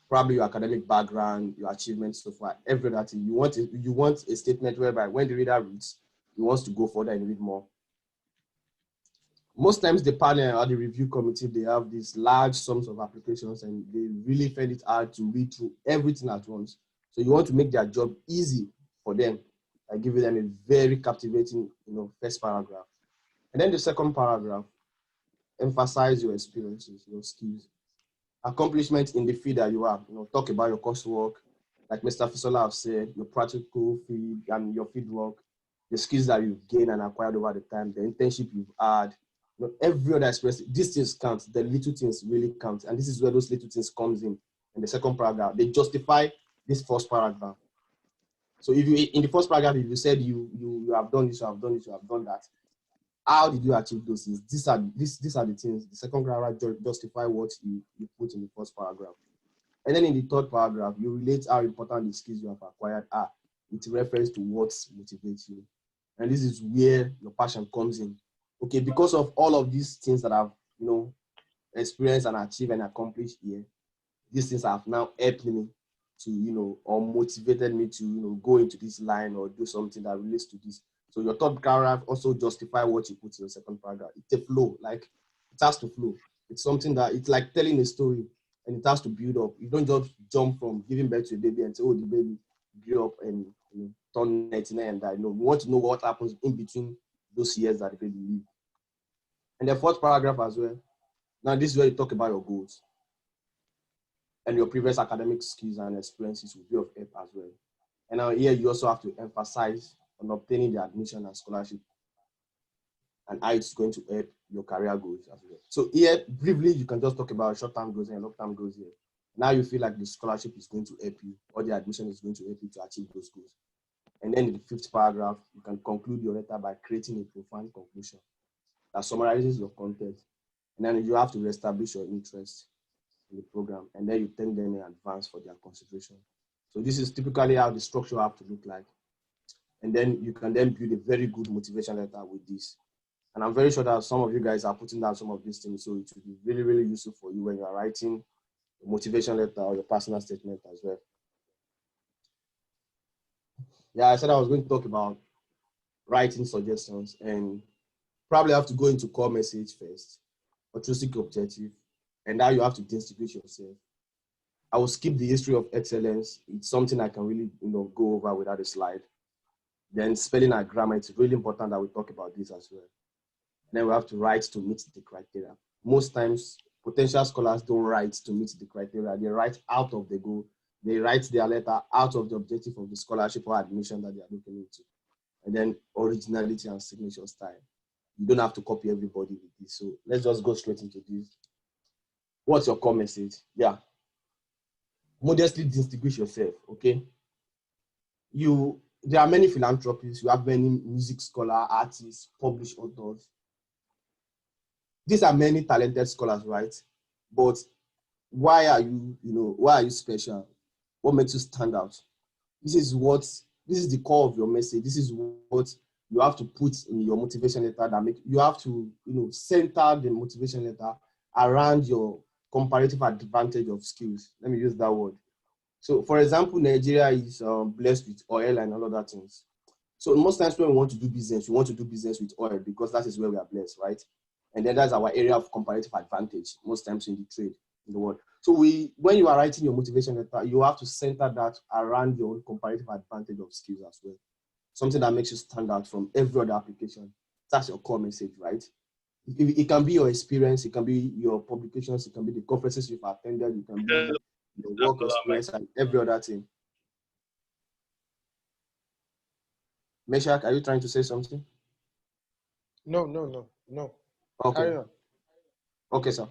Probably your academic background, your achievements so far, every other thing. You want a statement whereby when the reader reads, he wants to go further and read more. Most times the panel or the review committee, they have these large sums of applications and they really find it hard to read through everything at once. So you want to make their job easy for them by giving them a very captivating, first paragraph. And then the second paragraph, emphasize your experiences, your skills, accomplishments in the field that you are. Talk about your coursework, like Mr. Fisola have said, your practical field and your field work, the skills that you've gained and acquired over the time, the internship you've had, every other experience. These things count. The little things really count, and this is where those little things comes in the second paragraph. They justify this first paragraph. So if you in the first paragraph, if you said you have done this, you have done this, you have done that, how did you achieve those things? These are the things. The second paragraph justify what you put in the first paragraph. And then in the third paragraph, you relate how important the skills you have acquired are with reference to what motivates you. And this is where your passion comes in. Okay, because of all of these things that I've, experienced and achieved and accomplished here, these things have now helped me to, or motivated me to, go into this line or do something that relates to this. So your third paragraph also justify what you put in your second paragraph. It's a flow, like it has to flow. It's something that it's like telling a story and it has to build up. You don't just jump from giving birth to a baby and say, oh, the baby grew up and turned 99 and died. No, we want to know what happens in between those years that the baby lived. And the fourth paragraph as well. Now, this is where you talk about your goals. And your previous academic skills and experiences will be of help as well. And now here you also have to emphasize on obtaining the admission and scholarship and how it's going to help your career goals as well. So here, briefly, you can just talk about short-term goals and long-term goals here. Now you feel like the scholarship is going to help you or the admission is going to help you to achieve those goals. And then in the fifth paragraph, you can conclude your letter by creating a profound conclusion that summarizes your content. And then you have to reestablish your interest in the program, and then you thank them in advance for their consideration. So this is typically how the structure have to look like. And then you can then build a very good motivation letter with this. And I'm very sure that some of you guys are putting down some of these things, so it will be really, really useful for you when you are writing motivation letter or your personal statement as well. Yeah, I said I was going to talk about writing suggestions, and probably have to go into core message first, altruistic objective, and now you have to distinguish yourself. I will skip the history of excellence. It's something I can really, go over without a slide. Then spelling and grammar, it's really important that we talk about this as well. Then we have to write to meet the criteria. Most times, potential scholars don't write to meet the criteria. They write out of the goal. They write their letter out of the objective of the scholarship or admission that they are looking into. And then originality and signature style. You don't have to copy everybody with this. So let's just go straight into this. What's your core message? Yeah. Modestly distinguish yourself, okay? There are many philanthropists, you have many music scholars, artists, published authors. These are many talented scholars, right? But why are you special? What makes you stand out? This is the core of your message. This is what you have to put in your motivation letter you have to, center the motivation letter around your comparative advantage of skills. Let me use that word. So, for example, Nigeria is blessed with oil and all other things. So most times when we want to do business, we want to do business with oil because that is where we are blessed, right? And then that's our area of comparative advantage most times in the trade in the world. So when you are writing your motivation letter, you have to center that around your own comparative advantage of skills as well. Something that makes you stand out from every other application. That's your core message, right? It can be your experience, it can be your publications, it can be the conferences you've attended, it can be your work experience and every other thing. Meshach, are you trying to say something? No. Okay. Okay, sir.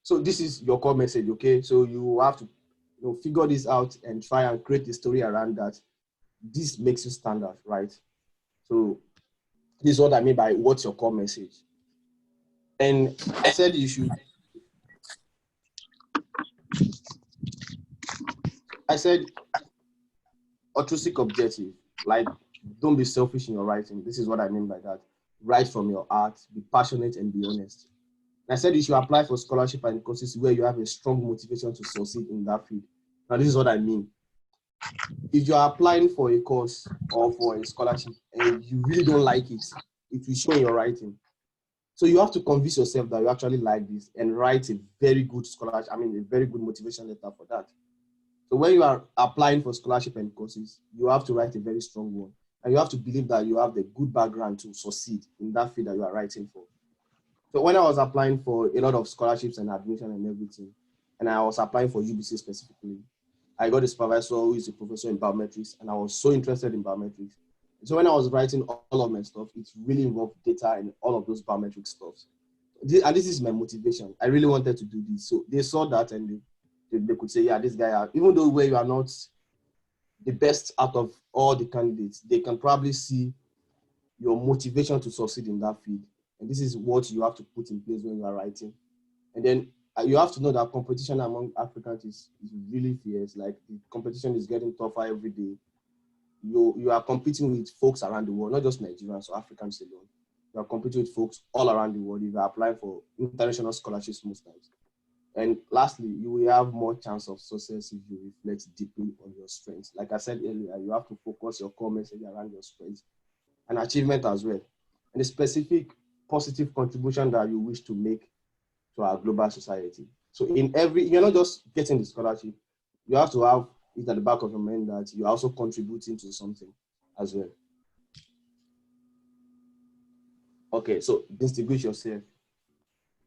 So this is your core message, okay? So you have to figure this out and try and create a story around that. This makes you stand out, right? So this is what I mean by what's your core message. And I said you should. I said altruistic objective, like don't be selfish in your writing. This is what I mean by that. Write from your heart, be passionate and be honest. And I said you should apply for scholarship and courses where you have a strong motivation to succeed in that field. Now this is what I mean. If you are applying for a course or for a scholarship and you really don't like it, it will show in your writing. So you have to convince yourself that you actually like this and write a very good scholarship, a very good motivation letter for that. So when you are applying for scholarship and courses, you have to write a very strong one. And you have to believe that you have the good background to succeed in that field that you are writing for. So when I was applying for a lot of scholarships and admission and everything, and I was applying for UBC specifically, I got a supervisor who is a professor in biometrics, and I was so interested in biometrics. So when I was writing all of my stuff, it really involved data and all of those biometric stuff. And this is my motivation. I really wanted to do this. So they saw that and they could say, yeah, this guy, even though where you are not the best out of all the candidates, they can probably see your motivation to succeed in that field. And this is what you have to put in place when you are writing. And then you have to know that competition among Africans is really fierce. Like the competition is getting tougher every day. You are competing with folks around the world, not just Nigerians or Africans alone. You are competing with folks all around the world if you are applying for international scholarships most times. And lastly, you will have more chance of success if you reflect deeply on your strengths. Like I said earlier, you have to focus your core message around your strengths and achievement as well. And the specific positive contribution that you wish to make to our global society. So you're not just getting the scholarship, you have to have it at the back of your mind that you're also contributing to something as well. Okay, so distinguish yourself.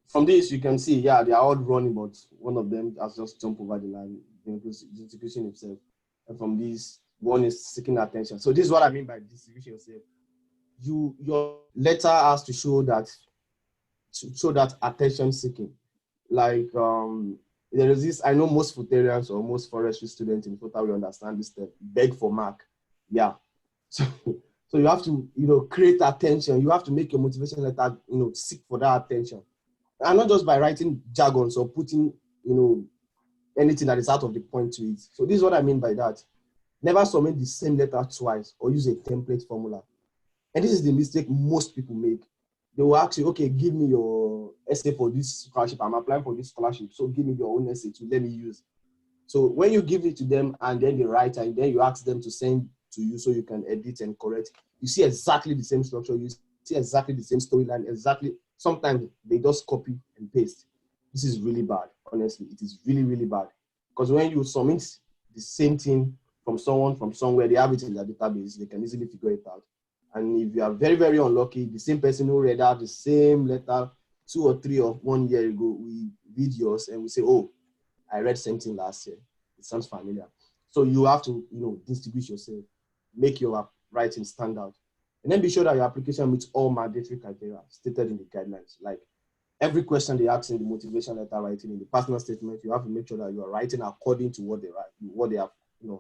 From this, you can see, yeah, they are all running, but one of them has just jumped over the line, distinguishing himself. And from this, one is seeking attention. So this is what I mean by distinguishing yourself. Your letter has to show that attention seeking. Like there is this, I know most Futarians or most forestry students in Futa will understand this term, beg for mark. Yeah. So you have to, create attention. You have to make your motivation letter, seek for that attention. And not just by writing jargons or putting, anything that is out of the point to it. So this is what I mean by that. Never submit the same letter twice or use a template formula. And this is the mistake most people make. they will ask you, okay, give me your essay for this scholarship. I'm applying for this scholarship, so give me your own essay to let me use. So when you give it to them and then they write and then you ask them to send to you so you can edit and correct, you see exactly the same structure, you see exactly the same storyline, exactly. Sometimes they just copy and paste. This is really bad, honestly. It is really, really bad. Because when you submit the same thing from someone from somewhere, they have it in their database, they can easily figure it out. And if you are very, very unlucky, the same person who read out the same letter 2 or 3 or 1 year ago, we read yours and we say, oh, I read something last year. It sounds familiar. So you have to, distinguish yourself, make your writing stand out. And then be sure that your application meets all mandatory criteria stated in the guidelines. Like every question they ask in the motivation letter writing, in the personal statement, you have to make sure that you are writing according to what they write, what they have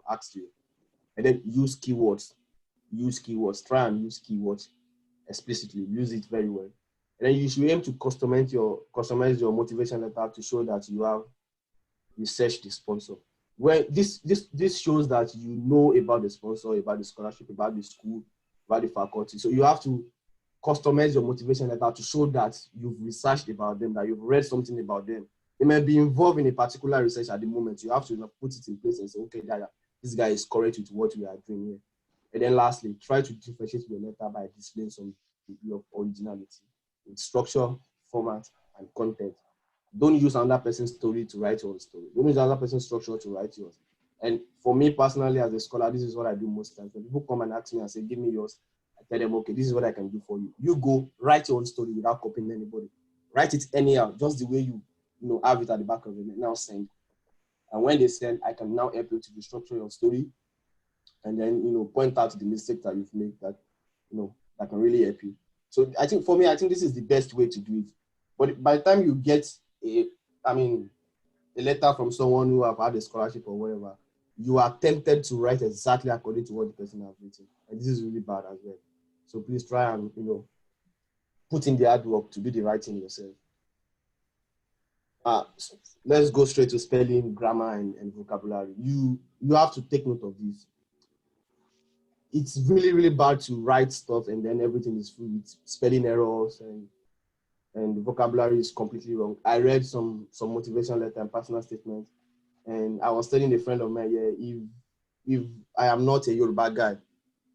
asked you. And then use keywords. Try and use keywords explicitly. Use it very well. And then you should aim to customize your motivation letter to show that you have researched the sponsor. Well, this shows that you know about the sponsor, about the scholarship, about the school, about the faculty. So you have to customize your motivation letter to show that you've researched about them, that you've read something about them. They may be involved in a particular research at the moment. You have to put it in place and say, okay, this guy is correct with what we are doing here. And then lastly, try to differentiate your letter by displaying some degree of originality with structure, format, and content. Don't use another person's story to write your own story. Don't use another person's structure to write yours. And for me personally, as a scholar, this is what I do most times. When people come and ask me and say, give me yours, I tell them, okay, this is what I can do for you. You go write your own story without copying anybody. Write it anyhow, just the way you have it at the back of it. Now send. And when they send, I can now help you to restructure your story and then point out the mistake that you've made that that can really help you. So I think this is the best way to do it. But by the time you get a letter from someone who have had a scholarship or whatever, you are tempted to write exactly according to what the person has written. And this is really bad as well. So please try and put in the hard work to do the writing yourself. Let's go straight to spelling, grammar, and vocabulary. You have to take note of this. It's really, really bad to write stuff and then everything is full with spelling errors and the vocabulary is completely wrong. I read some motivation letter and personal statement, and I was telling a friend of mine, if I am not a Yoruba guy,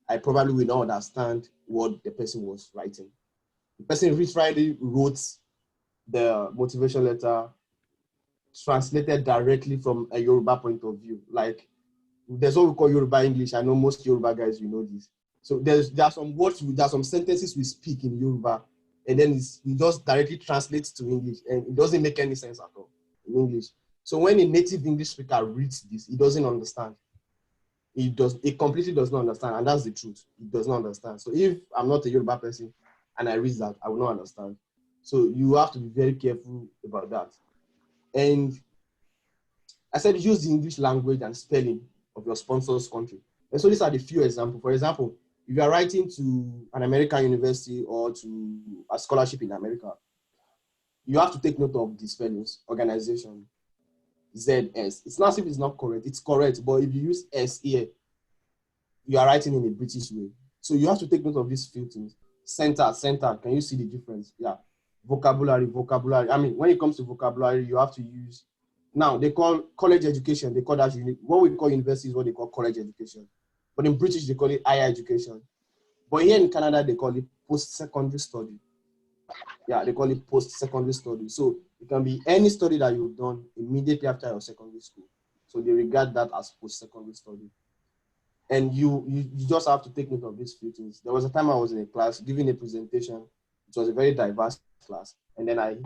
I probably will not understand what the person was writing. The person literally wrote the motivation letter translated directly from a Yoruba point of view. Like, there's what we call Yoruba English. I know most Yoruba guys, you know this. So there are some words, there are some sentences we speak in Yoruba, and then it just directly translates to English, and it doesn't make any sense at all in English. So when a native English speaker reads this, he doesn't understand. It completely does not understand, and that's the truth. It does not understand. So if I'm not a Yoruba person and I read that, I will not understand. So you have to be very careful about that. And I said use the English language and spelling of your sponsor's country. And so these are the few examples. For example, if you are writing to an American university or to a scholarship in America, you have to take note of the spellings, organization, ZS. It's not as if it's not correct. It's correct, but if you use S here, you are writing in a British way. So you have to take note of these few things. Center. Can you see the difference? Yeah. Vocabulary. I mean, when it comes to vocabulary, you have to use. Now, they call college education, they call that, what we call university is what they call college education. But in British, they call it higher education. But here in Canada, they call it post-secondary study. Yeah, they call it post-secondary study. So it can be any study that you've done immediately after your secondary school. So they regard that as post-secondary study. And you just have to take note of these few things. There was a time I was in a class giving a presentation. It was a very diverse class. And then I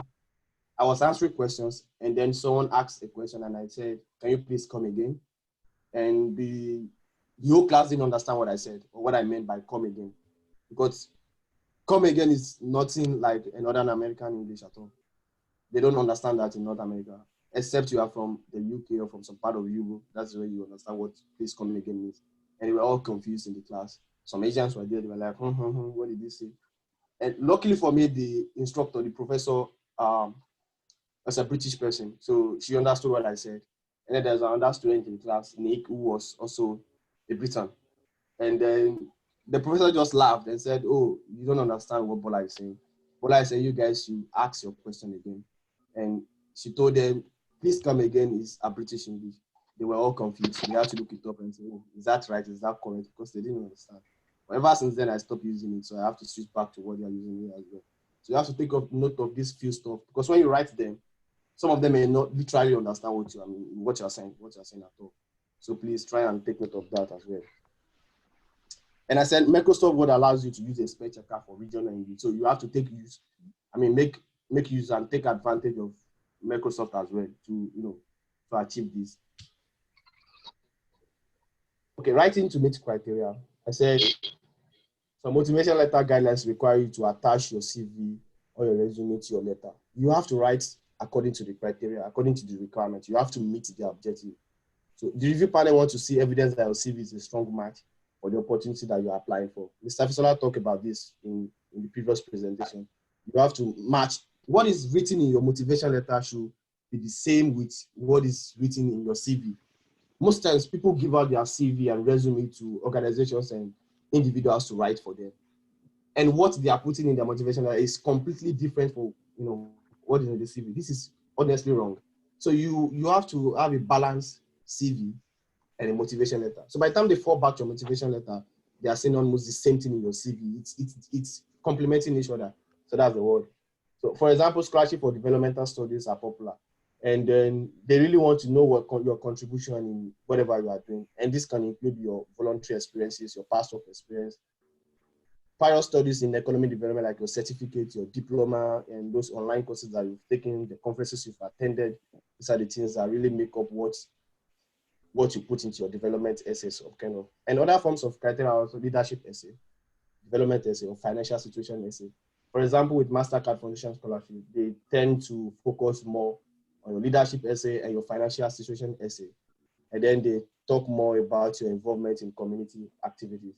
was answering questions, and then someone asked a question, and I said, can you please come again? And the whole class didn't understand what I said or what I meant by come again. Because come again is nothing like a Northern American English at all. They don't understand that in North America, except you are from the UK or from some part of Europe. That's where you understand what please come again means. And we were all confused in the class. Some Asians were there, they were like, what did he say? And luckily for me, the instructor, the professor, was a British person. So she understood what I said. And then there's another student in class, Nick, who was also a Briton. And then the professor just laughed and said, oh, you don't understand what Bola is saying. But like I said, you guys, you ask your question again. And she told them, please come again, it's a British English. They were all confused. They had to look it up and say, oh, is that right? Is that correct? Because they didn't understand. But ever since then, I stopped using it. So I have to switch back to what they are using here as well. So you have to take up note of this few stuff, because when you write them, some of them may not literally understand what you're saying at all. So please try and take note of that as well. And I said Microsoft Word allows you to use a spell checker for regional English. So you have to make use and take advantage of Microsoft as well to achieve this. Okay, writing to meet criteria. I said some motivation letter guidelines require you to attach your CV or your resume to your letter. You have to write according to the criteria, according to the requirements. You have to meet the objective. So the review panel wants to see evidence that your CV is a strong match for the opportunity that you are applying for. Mr. Fisola talked about this in the previous presentation. You have to match what is written in your motivation letter should be the same with what is written in your CV. Most times people give out their CV and resume to organizations and individuals to write for them. And what they are putting in their motivation letter is completely different from what is in the CV. This is honestly wrong. So you have to have a balanced CV and a motivation letter. So by the time they fall back to your motivation letter, they are saying almost the same thing in your CV. It's complementing each other. So that's the word. So for example, scholarship for developmental studies are popular. And then they really want to know what your contribution in whatever you are doing. And this can include your voluntary experiences, your past work experience, prior studies in economic development, like your certificate, your diploma, and those online courses that you've taken, the conferences you've attended. These are the things that really make up what you put into your development essays of kind of. And other forms of criteria are also leadership essay, development essay, or financial situation essay. For example, with MasterCard Foundation Scholarship, they tend to focus more on your leadership essay and your financial situation essay. And then they talk more about your involvement in community activities.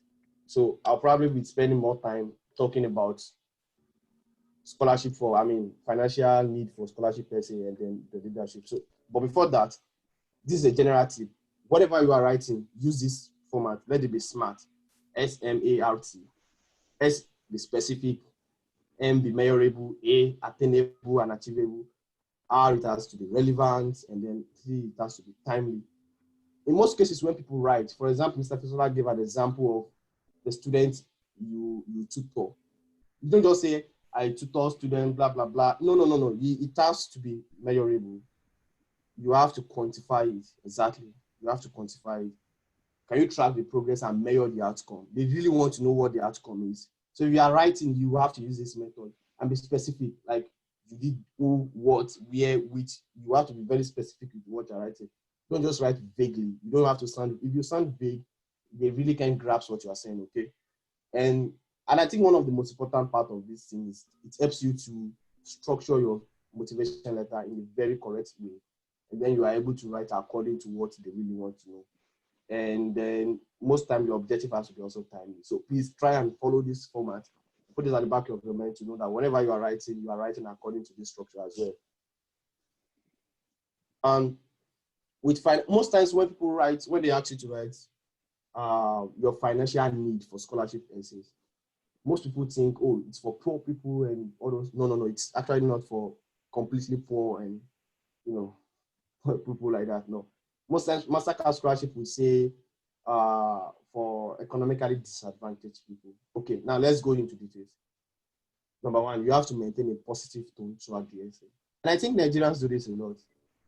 So I'll probably be spending more time talking about scholarship financial need for scholarship essay and then the leadership. So, but before that, this is a general tip. Whatever you are writing, use this format. Let it be SMART, S-M-A-R-T. S be specific, M be measurable, A attainable and achievable, R it has to be relevant, and then T it has to be timely. In most cases, when people write, for example, Mr. Fisola gave an example of the student you tutor. You don't just say, I tutor student, blah, blah, blah. No. It has to be measurable. You have to quantify it. Exactly. You have to quantify it. Can you track the progress and measure the outcome? They really want to know what the outcome is. So if you are writing, you have to use this method and be specific. Like you did who, what, where, which. You have to be very specific with what you're writing. Don't just write vaguely. You don't have to sound, if you sound vague, they really can't grasp what you are saying, okay? And I think one of the most important part of this thing is it helps you to structure your motivation letter in a very correct way. And then you are able to write according to what they really want to know. And then most time your objective has to be also timely. So please try and follow this format. Put this at the back of your mind to know that whenever you are writing according to this structure as well. And most times when people write, when they ask you to write your financial need for scholarship essays, most people think, oh, it's for poor people and all those. No, it's actually not for completely poor and people like that. No, most times MasterCard scholarship will say for economically disadvantaged people. Okay, now let's go into details. Number one, you have to maintain a positive tone throughout the essay. And I think Nigerians do this a lot.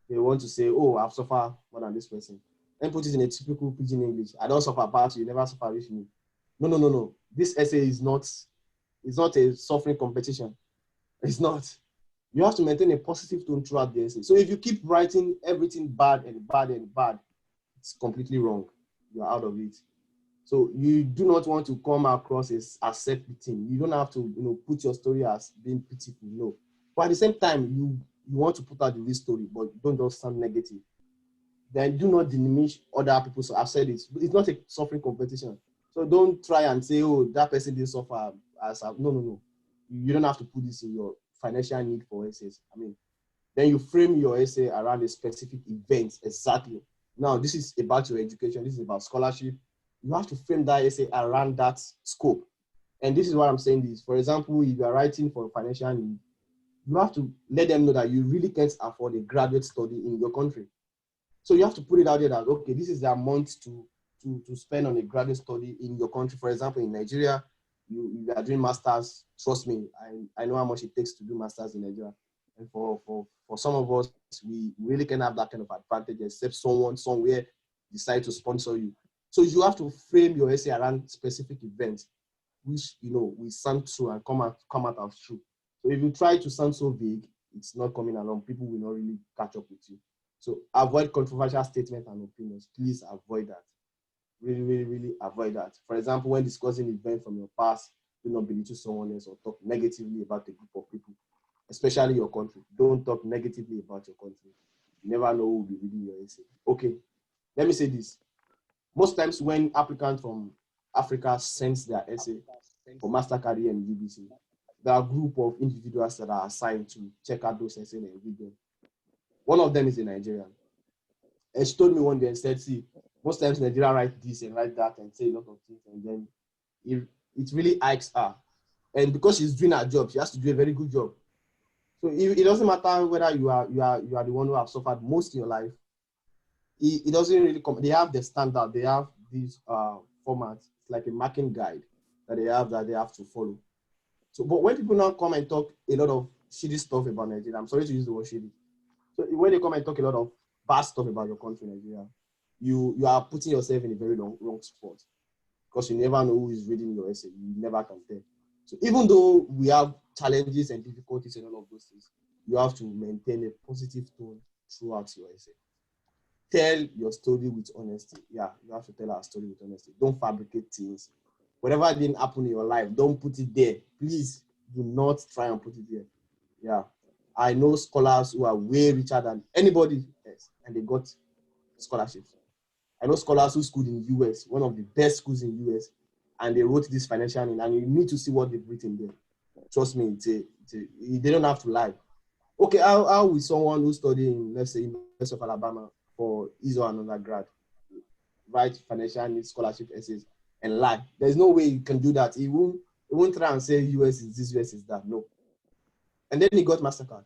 They want to say, oh, I've suffered more than this person. And put it in a typical pidgin English. I don't suffer about you, you never suffer with me. No. This essay is not a suffering competition. It's not. You have to maintain a positive tone throughout the essay. So if you keep writing everything bad, it's completely wrong. You're out of it. So you do not want to come across as self-pitying. You don't have to, put your story as being pitiful, no. But at the same time, you want to put out the real story, but don't just sound negative. Then do not diminish other people. So I've said it. It's not a suffering competition. So don't try and say, oh, that person didn't suffer. No. You don't have to put this in your financial need for essays. Then you frame your essay around a specific event. Exactly. Now, this is about your education. This is about scholarship. You have to frame that essay around that scope. And this is what I'm saying this. For example, if you are writing for financial need, you have to let them know that you really can't afford a graduate study in your country. So you have to put it out there that, okay, this is the amount to spend on a graduate study in your country. For example, in Nigeria, you are doing masters. Trust me, I know how much it takes to do masters in Nigeria. And for some of us, we really can have that kind of advantage, except someone somewhere decide to sponsor you. So you have to frame your essay around specific events, which we sound true and come out as true. So if you try to sound so vague, it's not coming along. People will not really catch up with you. So avoid controversial statements and opinions. Please avoid that. Really, really, really avoid that. For example, when discussing events from your past, do not belittle someone else or talk negatively about a group of people, especially your country. Don't talk negatively about your country. You never know who will be reading your essay. Okay, let me say this. Most times when applicants from Africa sends their essay for MasterCard and UBC, there are a group of individuals that are assigned to check out those essays and read them. One of them is a Nigerian. And she told me one day and said, see, most times Nigeria write this and write that and say a lot of things, and then it really irks her. And because she's doing her job, she has to do a very good job. So it doesn't matter whether you are the one who have suffered most in your life. It doesn't really come. They have the standard. They have these formats, like a marking guide that they have to follow. So, but when people now come and talk a lot of shitty stuff about Nigeria, I'm sorry to use the word shitty. So when they come and talk a lot of bad stuff about your country, Nigeria, you are putting yourself in a very wrong spot, because you never know who is reading your essay. You never can tell. So even though we have challenges and difficulties and all of those things, you have to maintain a positive tone throughout your essay. Tell your story with honesty. Yeah, you have to tell our story with honesty. Don't fabricate things. Whatever didn't happen in your life, don't put it there. Please do not try and put it there. Yeah. I know scholars who are way richer than anybody else, and they got scholarships. I know scholars who schooled in the US, one of the best schools in the US, and they wrote this financial need, and you need to see what they've written there. Trust me, they don't have to lie. Okay, how will someone who's studying, let's say, University of Alabama for his or another grad write financial need scholarship essays and lie? There's no way you can do that. He won't try and say US is this, US is that. No. And then he got MasterCard.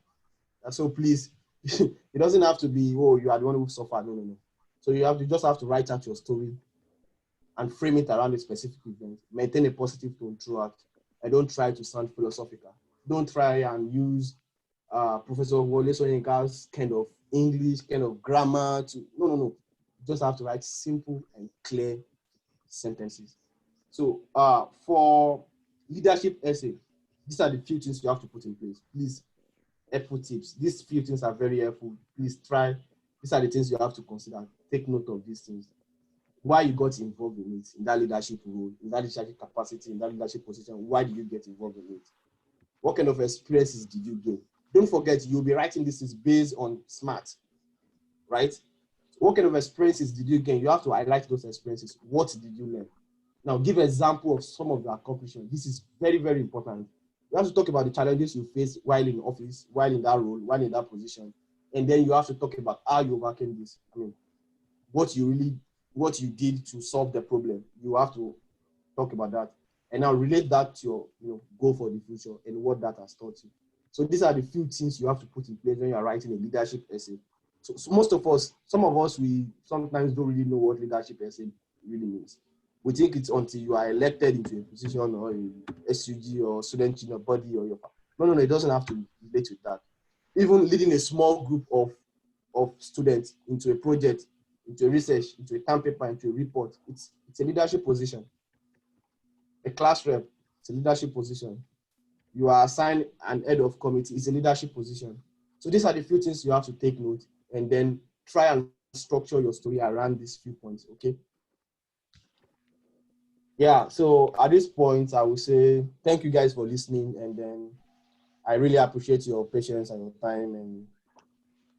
And so please, it doesn't have to be, oh, you are the one who suffered. No. So you just have to write out your story and frame it around a specific event. Maintain a positive tone throughout, and don't try to sound philosophical. Don't try and use Professor Wole Soyinka's kind of English, kind of grammar. No. You just have to write simple and clear sentences. So for leadership essay, these are the few things you have to put in place. Please, helpful tips. These few things are very helpful. Please try. These are the things you have to consider. Take note of these things. Why you got involved in it, in that leadership role, in that leadership capacity, in that leadership position. Why did you get involved in it? What kind of experiences did you gain? Don't forget, you'll be writing this is based on SMART, right? What kind of experiences did you gain? You have to highlight those experiences. What did you learn? Now, give an example of some of your accomplishments. This is very, very important. You have to talk about the challenges you faced while in office, while in that role, while in that position. And then you have to talk about how you overcame this. I mean, what you did to solve the problem. You have to talk about that. And now relate that to your goal for the future and what that has taught you. So these are the few things you have to put in place when you are writing a leadership essay. So most of us, some of us, we sometimes don't really know what leadership essay really means. We think it's until you are elected into a position or a SUG or student union body or your... No, it doesn't have to relate with that. Even leading a small group of students into a project, into a research, into a term paper, into a report, it's a leadership position. A class rep, it's a leadership position. You are assigned an head of committee, it's a leadership position. So these are the few things you have to take note, and then try and structure your story around these few points, okay? Yeah, so at this point, I will say thank you guys for listening, and then I really appreciate your patience and your time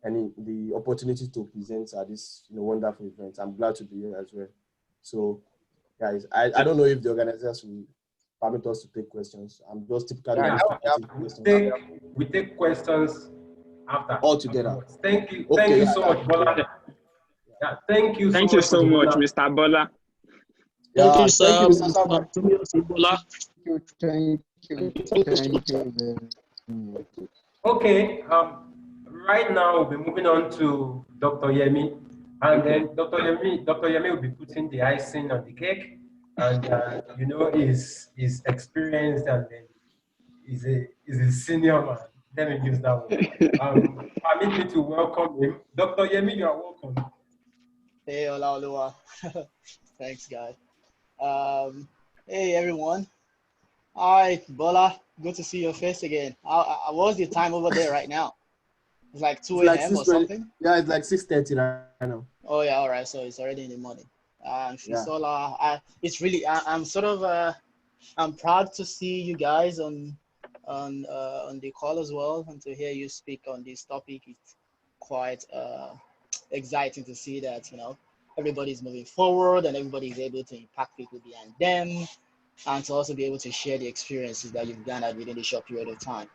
and the opportunity to present at this wonderful event. I'm glad to be here as well. So, guys, I don't know if the organizers will permit us to take questions. I'm just typically questions. We take questions after. All together. Thank you. Okay, Thank you so much, Bola. Yeah, thank you so much, Bola. Mr. Bola. Thank Yeah, you, thank sir. you, Mr. Mr. Samuel. Antonio Sibola. Thank you, Thank you so thank much. you very much. Okay, right now we'll be moving on to Dr. Yemi, and then Dr. Yemi will be putting the icing on the cake, and you know, is experienced, and then is a senior man. Let me use that word. Permit me to welcome him, Dr. Yemi. You are welcome. Hey, hola, hola. Thanks, guys. Hey, everyone. Hi, Bola. Good to see your face again. What's the time over there right now? It's like 2 It's like a.m. or 6:20. something? Yeah, it's like 6:30 right now. Oh, yeah, all right. So it's already in the morning. Yeah. Fisola, it's really, I'm sort of, I'm proud to see you guys on the call as well, and to hear you speak on this topic. It's quite exciting to see that, everybody's moving forward and everybody's able to impact people behind them, and to also be able to share the experiences that you've garnered within a short period of time.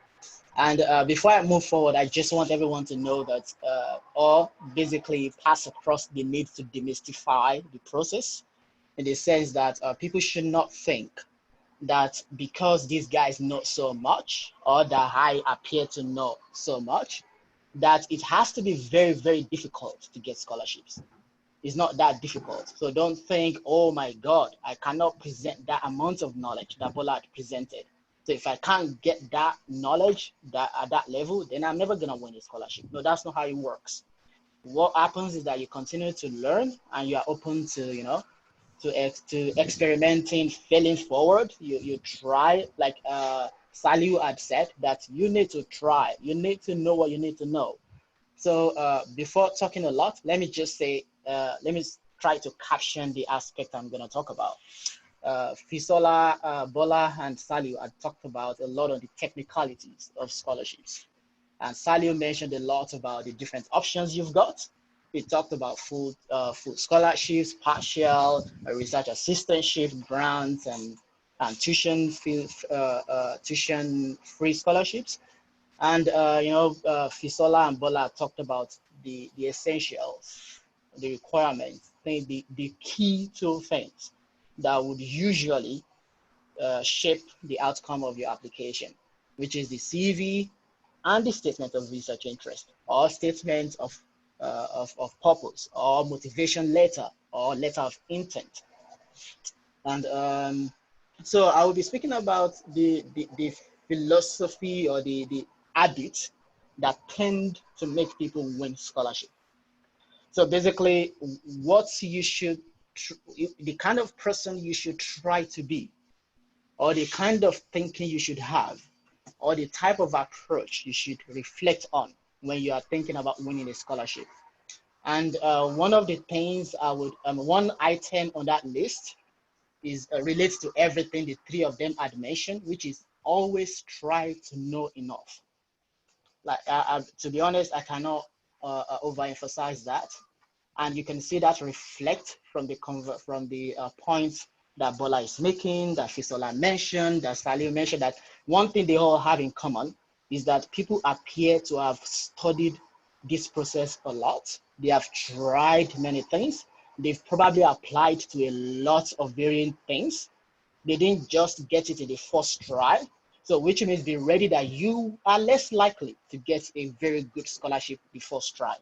And before I move forward, I just want everyone to know that, or basically pass across the need to demystify the process, in the sense that people should not think that because these guys know so much, or that I appear to know so much, that it has to be very, very difficult to get scholarships. It's not that difficult. So don't think, oh my God, I cannot present that amount of knowledge that Bola presented. So if I can't get that knowledge that at that level, then I'm never gonna win a scholarship. No, that's not how it works. What happens is that you continue to learn, and you are open to, to experimenting, failing forward. You try, like Saliu had said, that you need to try. You need to know what you need to know. So before talking a lot, let me just say, let me try to caption the aspect I'm going to talk about. Fisola, Bola, and Saliu had talked about a lot of the technicalities of scholarships. And Saliu mentioned a lot about the different options you've got. We talked about full scholarships, partial, research assistantship, grants, and tuition free scholarships. And Fisola and Bola talked about the essentials, the requirements, the key two things that would usually shape the outcome of your application, which is the CV and the statement of research interest, or statement of purpose, or motivation letter, or letter of intent. And so I will be speaking about the philosophy, or the habits that tend to make people win scholarship. So basically, what you should, the kind of person you should try to be, or the kind of thinking you should have, or the type of approach you should reflect on when you are thinking about winning a scholarship. And one of the things I would, one item on that list is relates to everything the three of them had mentioned, which is always try to know enough. Like, to be honest, I cannot overemphasize that, and you can see that reflect from the points that Bola is making, that Fisola mentioned, that Salih mentioned. That one thing they all have in common is that people appear to have studied this process a lot. They have tried many things. They've probably applied to a lot of varying things. They didn't just get it in the first try. So which means be ready that you are less likely to get a very good scholarship the first try.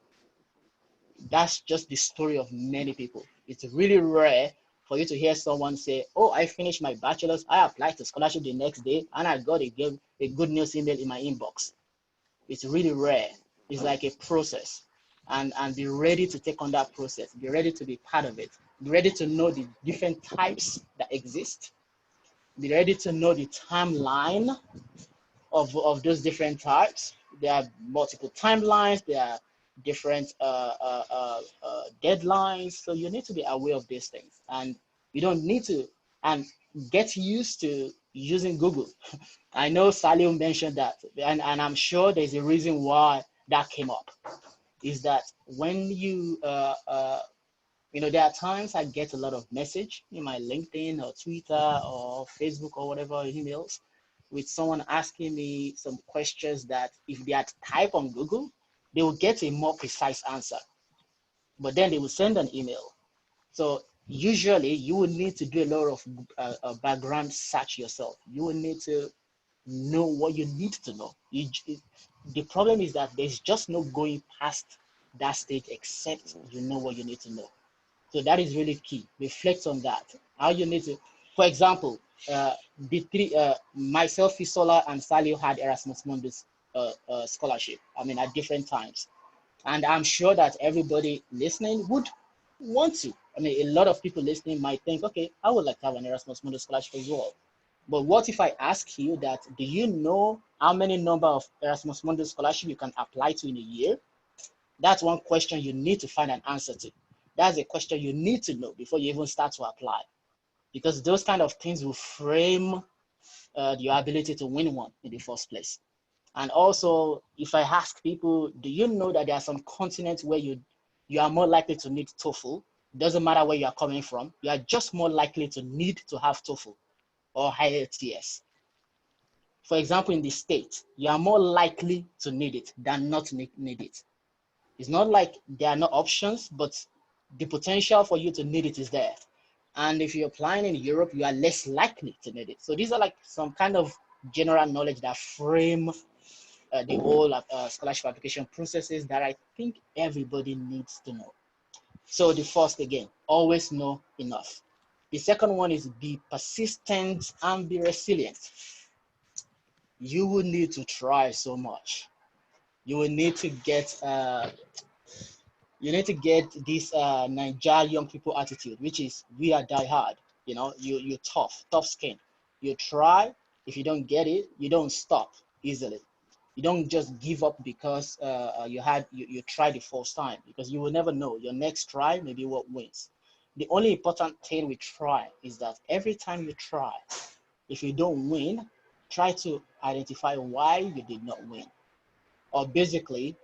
That's just the story of many people. It's really rare for you to hear someone say, oh, I finished my bachelor's, I applied to scholarship the next day, and I got a good news email in my inbox. It's really rare. It's like a process. And be ready to take on that process. Be ready to be part of it. Be ready to know the different types that exist. Be ready to know the timeline of those different types. There are multiple timelines. There are different deadlines. So you need to be aware of these things. And you don't need to, and get used to using Google. I know Salim mentioned that, and I'm sure there's a reason why that came up. Is that when there are times I get a lot of message in my LinkedIn or Twitter or Facebook or whatever emails, with someone asking me some questions that if they had typed on Google, they will get a more precise answer. But then they will send an email. So usually you will need to do a lot of background search yourself. You will need to know what you need to know. The problem is that there's just no going past that stage except you know what you need to know. So that is really key. Reflect on that. How you need to, for example, the three, myself, Fisola, and Salio had Erasmus Mundus scholarship. I mean, at different times. And I'm sure that everybody listening would want to. I mean, a lot of people listening might think, okay, I would like to have an Erasmus Mundus scholarship as well. But what if I ask you that, do you know how many number of Erasmus Mundus scholarship you can apply to in a year? That's one question you need to find an answer to. That's a question you need to know before you even start to apply, because those kind of things will frame your ability to win one in the first place. And also, if I ask people, do you know that there are some continents where you are more likely to need TOEFL? Doesn't matter where you are coming from, you are just more likely to need to have TOEFL or IELTS. For example, in the States, you are more likely to need it than not need it. It's not like there are no options, but the potential for you to need it is there. And if you're applying in Europe, you are less likely to need it. So these are like some kind of general knowledge that frame the whole scholarship application processes that I think everybody needs to know. So the first, again, always know enough. The second one is be persistent and be resilient. You will need to try so much. You will need to get this Nigerian young people attitude, which is we are die hard. You know, you're tough skin. You try. If you don't get it, you don't stop easily. You don't just give up because you tried the first time, because you will never know. Your next try may be what wins. The only important thing with try is that every time you try, if you don't win, try to identify why you did not win. Or basically,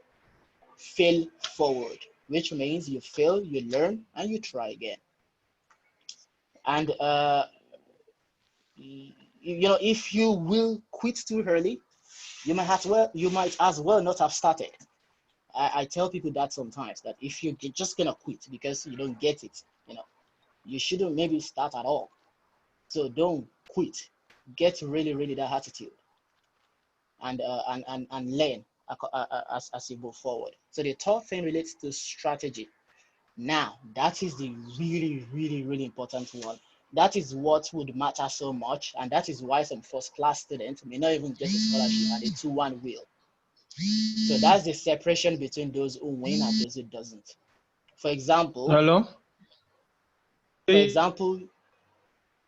fail forward, which means you fail, you learn, and you try again. And if you will quit too early, you might as well not have started. I tell people that sometimes, that if you're just gonna quit because you don't get it, you shouldn't maybe start at all. So don't quit. Get really that attitude, and learn as you move forward. So the third thing relates to strategy. Now, that is the really important one. That is what would matter so much, and that is why some first-class students may not even get a scholarship and the 2-1 will. So that's the separation between those who win and those who doesn't. For example, Hello?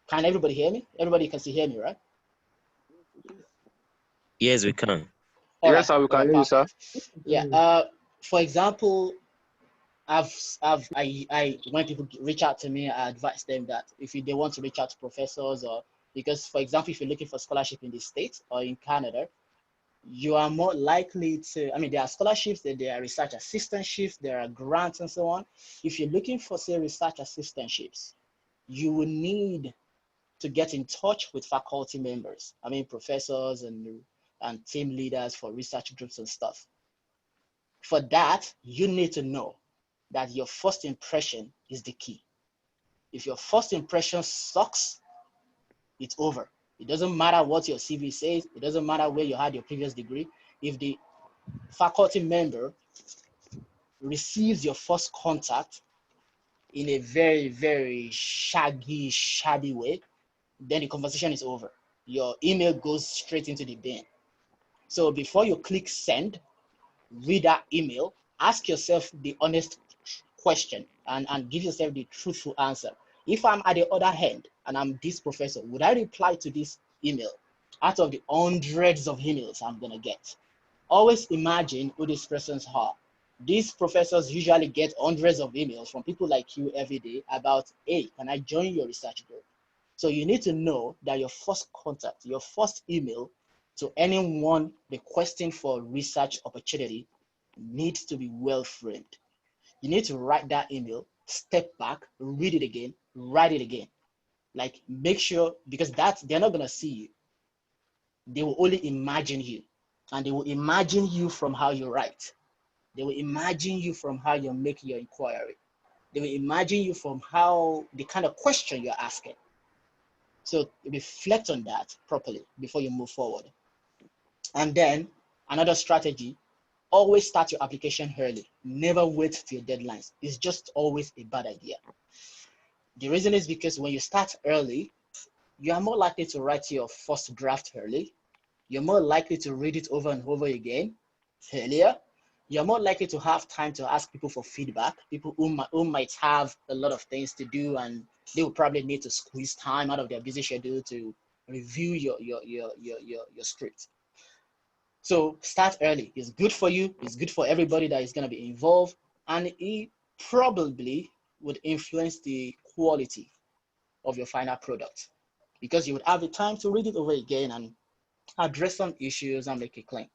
Can everybody hear me? Everybody can still hear me, right? Yes, we can. Yes, sir, we can hear you, sir. Yeah. For example, when people reach out to me, I advise them that if they want to reach out to professors, or because, for example, if you're looking for scholarship in the States or in Canada, you are more likely to, there are scholarships, there are research assistantships, there are grants and so on. If you're looking for, say, research assistantships, you will need to get in touch with faculty members, professors and team leaders for research groups and stuff. For that, you need to know that your first impression is the key. If your first impression sucks, it's over. It doesn't matter what your CV says. It doesn't matter where you had your previous degree. If the faculty member receives your first contact in a very shabby way, then the conversation is over. Your email goes straight into the bin. So before you click send, read that email, ask yourself the honest question and give yourself the truthful answer. If I'm at the other hand and I'm this professor, would I reply to this email out of the hundreds of emails I'm gonna get? Always imagine who these persons are. These professors usually get hundreds of emails from people like you every day about, hey, can I join your research group? So you need to know that your first contact, your first email to anyone requesting for research opportunity needs to be well framed. You need to write that email, step back, read it again, write it again. Like, make sure, because they're not gonna see you. They will only imagine you, and they will imagine you from how you write. They will imagine you from how you make your inquiry. They will imagine you from how the kind of question you're asking. So reflect on that properly before you move forward. And then another strategy, always start your application early. Never wait till deadlines. It's just always a bad idea. The reason is because when you start early, you are more likely to write your first draft early. You're more likely to read it over and over again earlier. You're more likely to have time to ask people for feedback, people who might have a lot of things to do, and they will probably need to squeeze time out of their busy schedule to review your script. So start early. It's good for you. It's good for everybody that is going to be involved, and it probably would influence the quality of your final product because you would have the time to read it over again and address some issues and make a claim.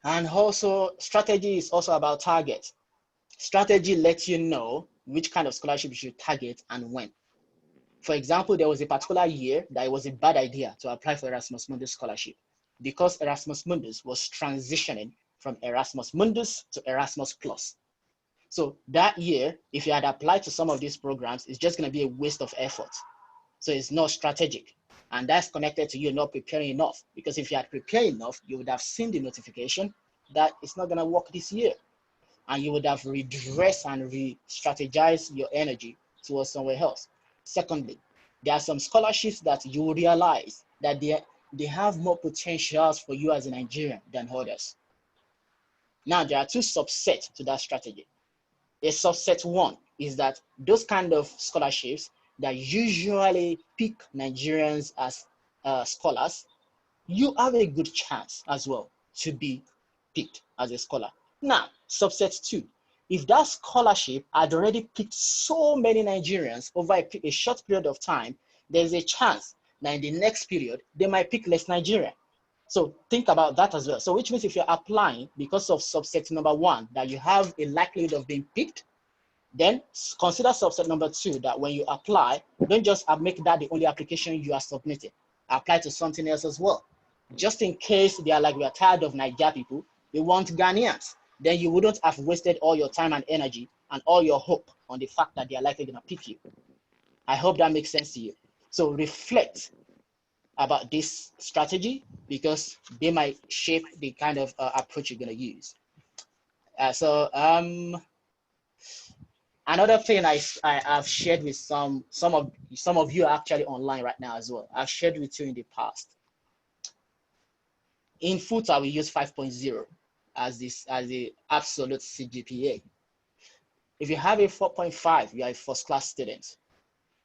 And also, strategy is also about target. Strategy lets you know which kind of scholarship you should target and when. For example, there was a particular year that it was a bad idea to apply for Erasmus Mundus scholarship because Erasmus Mundus was transitioning from Erasmus Mundus to Erasmus Plus. So that year, if you had applied to some of these programs, it's just going to be a waste of effort. So it's not strategic. And that's connected to you not preparing enough. Because if you had prepared enough, you would have seen the notification that it's not going to work this year. And you would have redressed and re-strategized your energy towards somewhere else. Secondly, there are some scholarships that you will realize that they have more potentials for you as a Nigerian than others. Now, there are two subsets to that strategy. A subset one is that those kind of scholarships that usually pick Nigerians as scholars, you have a good chance as well to be picked as a scholar. Now, subset two, if that scholarship had already picked so many Nigerians over a short period of time, there's a chance that in the next period, they might pick less Nigerian. So think about that as well. So which means if you're applying because of subset number one, that you have a likelihood of being picked, then consider subset number two, that when you apply, don't just make that the only application you are submitting. Apply to something else as well. Just in case they are like, we are tired of Niger people, we want Ghanaians. Then you wouldn't have wasted all your time and energy and all your hope on the fact that they are likely going to pick you. I hope that makes sense to you. So reflect about this strategy because they might shape the kind of approach you're going to use. Another thing I've shared with some of you are actually online right now as well. I've shared with you in the past. In FUTA, we use 5.0 as the absolute CGPA. If you have a 4.5, you are a first class student.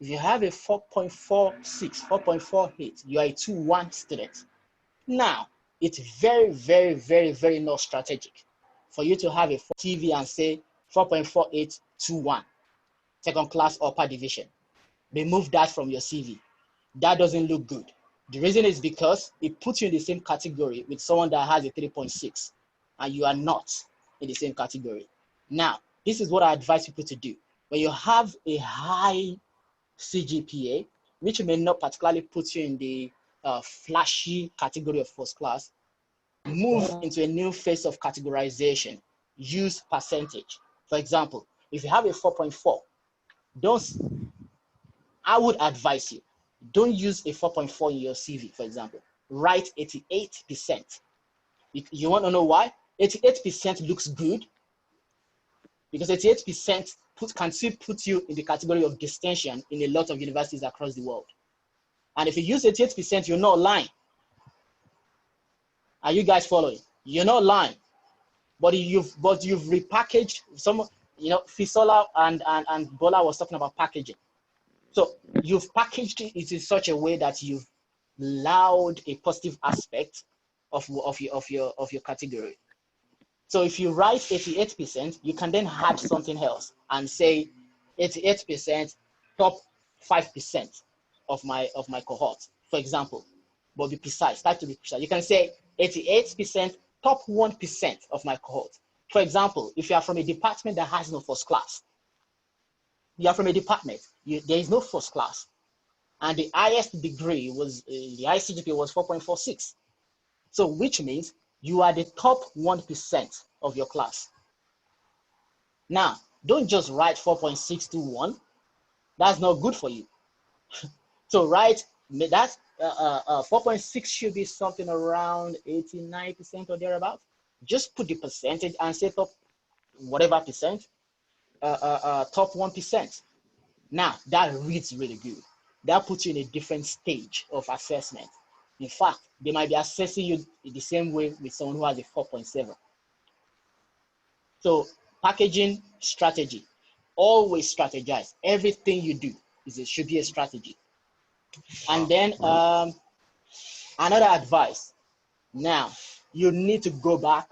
If you have a 4.46, 4.48, you are a 2-1 student. Now, it's very, very, very, very not strategic for you to have a TV and say 4.48, 2-1, second class upper division. Remove that from your CV. That doesn't look good. The reason is because it puts you in the same category with someone that has a 3.6 and you are not in the same category. Now, this is what I advise people to do. When you have a high CGPA, which may not particularly put you in the flashy category of first class, move into a new phase of categorization. Use percentage. For example, if you have a 4.4, I would advise you, don't use a 4.4 in your CV, for example. Write 88%. You want to know why? 88% looks good because 88% can still put you in the category of distinction in a lot of universities across the world. And if you use 88%, you're not lying. Are you guys following? You're not lying. But you've repackaged some, Fisola and Bola was talking about packaging. So you've packaged it in such a way that you've allowed a positive aspect of your category. So if you write 88%, you can then add something else and say 88% top 5% of my cohort, for example. But be precise, start to be precise. You can say 88% top 1% of my cohort. For example, if you are from a department that has no first class, you are from a department, there is no first class, and the highest degree was, the ICGPA was 4.46. So which means you are the top 1% of your class. Now, Don't just write 4.621. That's not good for you. So write that 4.6 should be something around 89% or thereabout. Just put the percentage and set up whatever percent, top 1%. Now that reads really good. That puts you in a different stage of assessment. In fact, they might be assessing you the same way with someone who has a 4.7. So packaging strategy, always strategize. Everything you do should be a strategy. And then another advice. Now you need to go back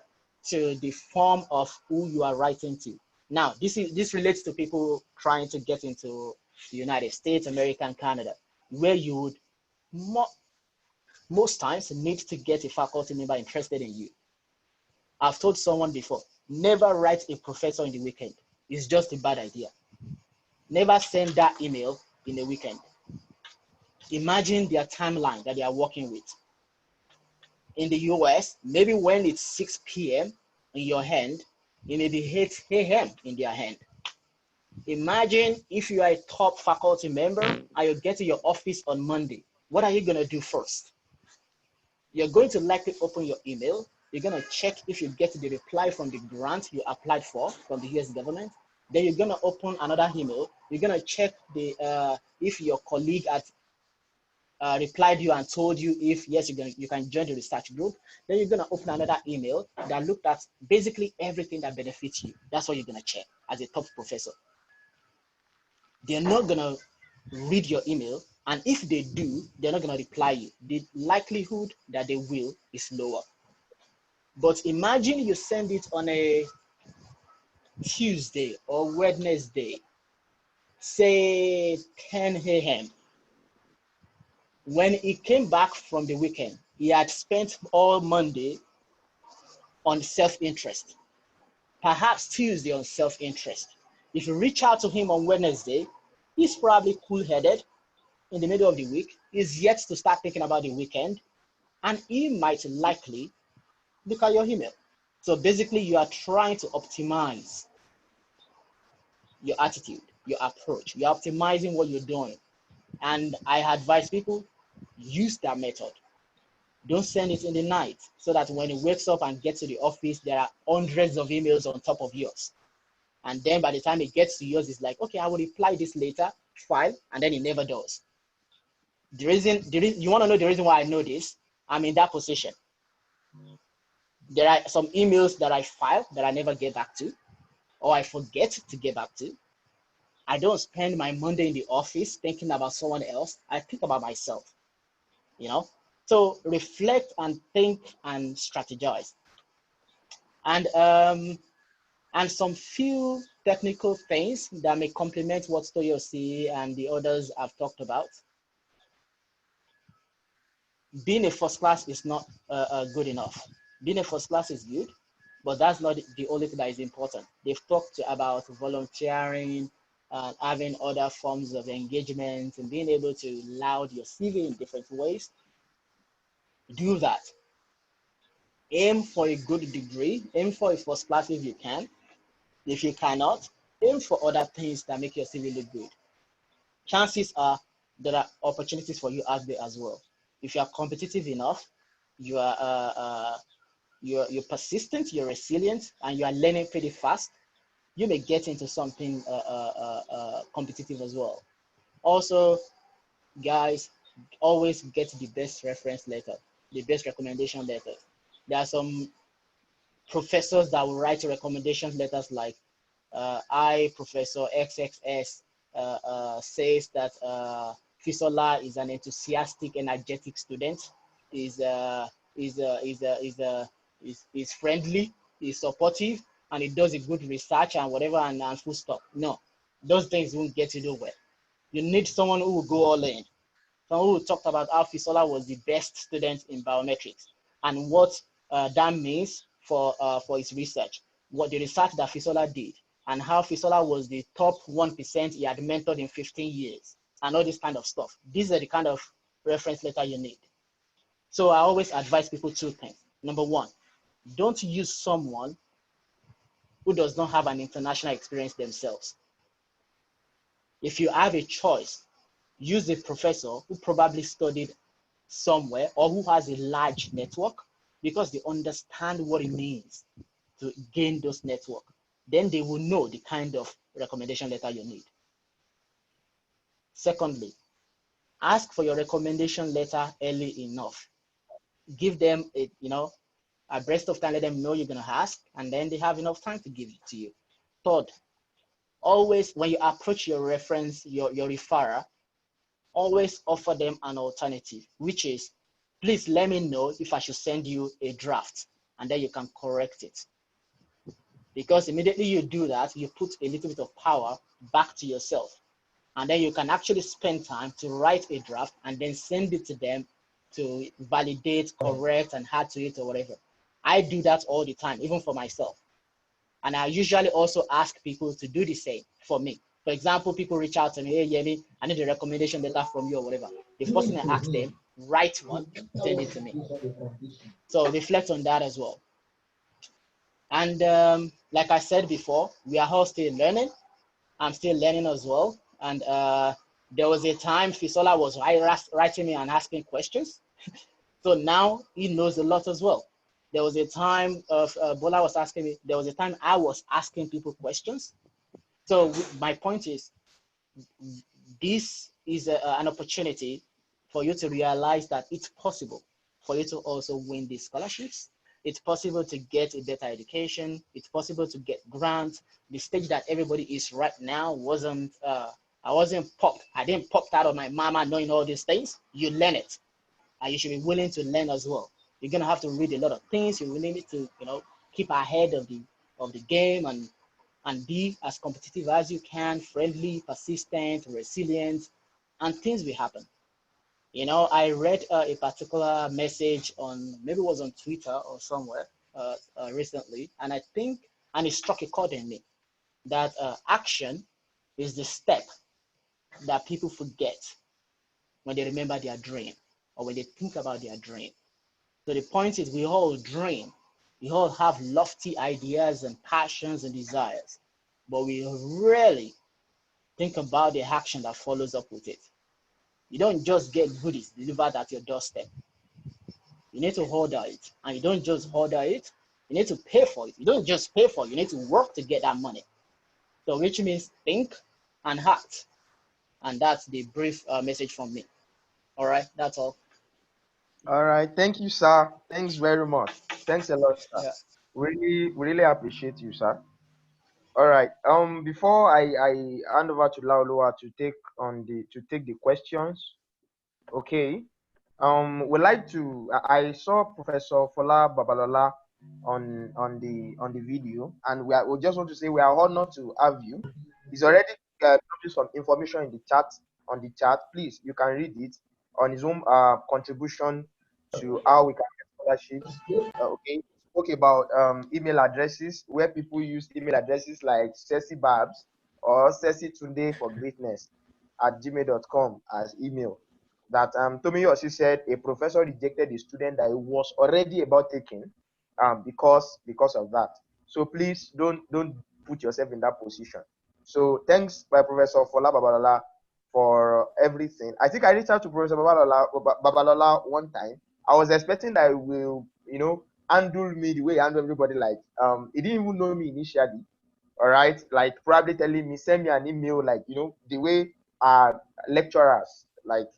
to the form of who you are writing to. Now this relates to people trying to get into the United States, America, and Canada, where you would most times need to get a faculty member interested in you. I've told someone before, never write a professor in the weekend. It's just a bad idea. Never send that email in the weekend. Imagine their timeline that they are working with. In the US, maybe when it's 6 p.m. in your hand, it may be 8 a.m. in their hand. Imagine if you are a top faculty member and you get to your office on Monday. What are you going to do first? You're going to likely open your email. You're going to check if you get the reply from the grant you applied for from the US government. Then you're going to open another email. You're going to check if your colleague at replied you and told you if yes you can join the research group. Then you're going to open another email that looked at basically everything that benefits you. That's what you're going to check as a top professor. They're not going to read your email, and if they do, they're not going to reply you. The likelihood that they will is lower. But imagine you send it on a Tuesday or Wednesday, say 10 a.m. When he came back from the weekend, he had spent all Monday on self-interest, perhaps Tuesday on self-interest. If you reach out to him on Wednesday, he's probably cool-headed in the middle of the week. He's yet to start thinking about the weekend, and he might likely look at your email. So basically, you are trying to optimize your attitude, your approach. You're optimizing what you're doing. And I advise people, use that method. Don't send it in the night so that when he wakes up and gets to the office, there are hundreds of emails on top of yours. And then by the time it gets to yours, it's like, okay, I will reply this later, file, and then it never does. The reason you want to know the reason why I know this? I'm in that position. There are some emails that I file that I never get back to, or I forget to get back to. I don't spend my Monday in the office thinking about someone else. I think about myself, you know? So reflect and think and strategize. And some few technical things that may complement what Toyosi and the others have talked about. Being a first class is not good enough. Being a first class is good, but that's not the only thing that is important. They've talked about volunteering, having other forms of engagement, and being able to loud your CV in different ways. Do that. Aim for a good degree. Aim for a first class if you can. If you cannot, aim for other things that make your CV look good. Chances are there are opportunities for you out there as well. If you are competitive enough, you are you're persistent, you're resilient, and you are learning pretty fast, you may get into something competitive as well. Also, guys, always get the best reference letter, the best recommendation letter. There are some professors that will write recommendation letters like, I, Professor XXS, says that Fisola is an enthusiastic, energetic student, is friendly, is supportive, and it does a good research and whatever, and full stop. No, those things won't get you nowhere. You need someone who will go all in. Someone who talked about how Fisola was the best student in biometrics and what that means for his research, what the research that Fisola did, and how Fisola was the top 1% he had mentored in 15 years, and all this kind of stuff. These are the kind of reference letter you need. So I always advise people two things. Number one, don't use someone who does not have an international experience themselves. If you have a choice, use a professor who probably studied somewhere or who has a large network, because they understand what it means to gain those network. Then they will know the kind of recommendation letter you need. Secondly, ask for your recommendation letter early enough. Give them a burst of time, let them know you're going to ask, and then they have enough time to give it to you. Third, always when you approach your reference, your referrer, always offer them an alternative, which is, please let me know if I should send you a draft, and then you can correct it. Because immediately you do that, you put a little bit of power back to yourself. And then you can actually spend time to write a draft and then send it to them to validate, correct, and add to it or whatever. I do that all the time, even for myself. And I usually also ask people to do the same for me. For example, people reach out to me, hey, Yemi, I need a recommendation letter from you or whatever. The first thing I ask them, write one, send it to me. So reflect on that as well. And like I said before, we are all still learning. I'm still learning as well. And there was a time Fisola was writing me and asking questions. So now he knows a lot as well. There was a time of Bola was asking me, there was a time I was asking people questions. So my point is, this is an opportunity for you to realize that it's possible for you to also win these scholarships. It's possible to get a better education. It's possible to get grants. The stage that everybody is right now wasn't, I wasn't popped. I didn't pop out of my mama knowing all these things. You learn it. And you should be willing to learn as well. You're gonna have to read a lot of things. You really need to, keep ahead of the game and be as competitive as you can, friendly, persistent, resilient, and things will happen. I read a particular message on, maybe it was on Twitter or somewhere recently, and it struck a chord in me that action is the step that people forget when they remember their dream or when they think about their dream. So the point is, we all dream, we all have lofty ideas and passions and desires, but we rarely think about the action that follows up with it. You don't just get goodies delivered at your doorstep. You need to order it, and you don't just order it, you need to pay for it. You don't just pay for it, you need to work to get that money. So which means think and act. And that's the brief message from me. All right, that's all. All right, thank you, sir. Thanks very much. Thanks a lot, sir. Yeah. Really appreciate you, sir. All right. Before I hand over to Laolua to take the questions, okay. Would like to. I saw Professor Fola Babalola on the video, and we just want to say we are honored to have you. He's already put some information in the chat on the chat. Please, you can read it on his own contribution to how we can get scholarships. Okay. Spoke about email addresses where people use email addresses like Ceci Babs or Ceci Tunde for Greatness at gmail.com as email. That Tomiyoshi said a professor rejected a student that he was already about taking because of that. So please don't put yourself in that position. So thanks by Professor Fola Babalola for everything. I think I reached out to Professor Babalola one time. I was expecting that he will, handle me the way he handle everybody. Like he didn't even know me initially. All right, like probably telling me, send me an email, like the way lecturers, like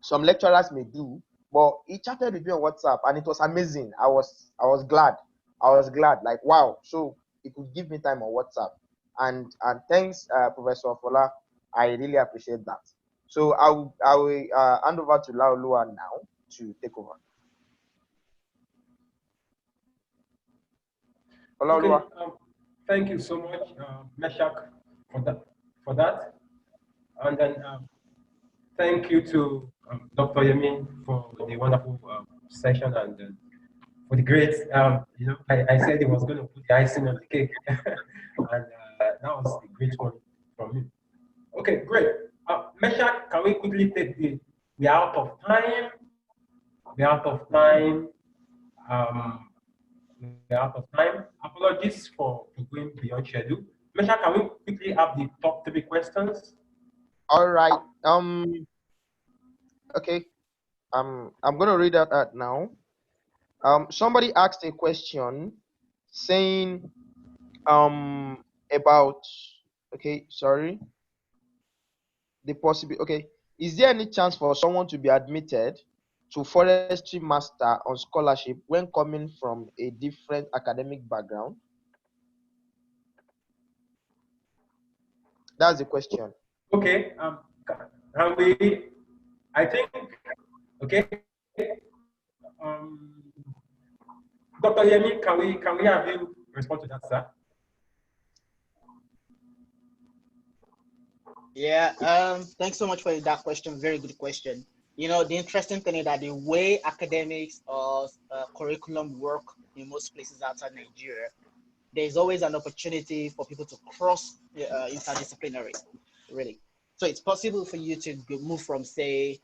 some lecturers may do. But he chatted with me on WhatsApp and it was amazing. I was glad. Like wow. So he could give me time on WhatsApp. And thanks, Professor Fola. I really appreciate that. So I will hand over to Laolua now to take over. Okay, thank you so much, Meshach, for that. And then thank you to Dr. Yemi for the wonderful session and for the great, I said he was going to put the icing on the cake. And that was a great one from you. Okay, great. Meshach, can we quickly take we are out of time. We're out of time. Apologies apologies for going beyond schedule. Mesha, can we quickly have the top 3 questions? All right. Okay. I'm gonna read that out now. Somebody asked a question saying about, okay, sorry, the possibility. Okay, is there any chance for someone to be admitted to forestry master on scholarship when coming from a different academic background? That's the question. Okay. Can we? I think. Okay. Um, Dr. Yemi, can we have you respond to that, sir? Yeah, thanks so much for that question. Very good question. You know, the interesting thing is that the way academics or curriculum work in most places outside Nigeria, there's always an opportunity for people to cross interdisciplinary, really. So it's possible for you to move from, say,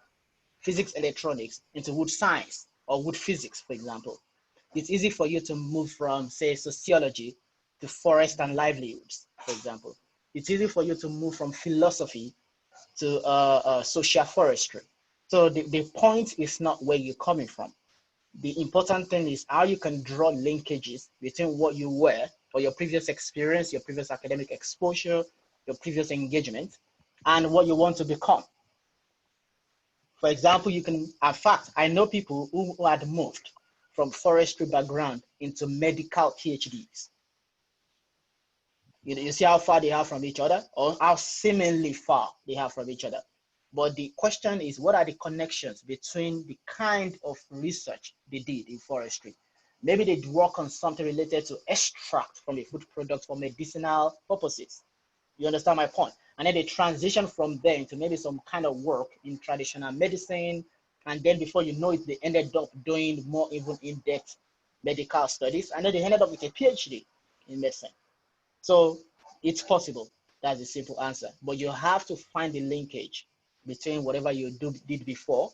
physics electronics into wood science or wood physics, for example. It's easy for you to move from, say, sociology to forest and livelihoods, for example. It's easy for you to move from philosophy to social forestry. So the point is not where you're coming from. The important thing is how you can draw linkages between what you were or your previous experience, your previous academic exposure, your previous engagement, and what you want to become. For example, you can, in fact, I know people who had moved from forestry background into medical PhDs. You see how far they are from each other, or how seemingly far they are from each other. But the question is, what are the connections between the kind of research they did in forestry? Maybe they work on something related to extract from a food product for medicinal purposes. You understand my point? And then they transition from there into maybe some kind of work in traditional medicine. And then before you know it, they ended up doing more even in-depth medical studies. And then they ended up with a PhD in medicine. So it's possible. That's the simple answer. But you have to find the linkage between whatever you did before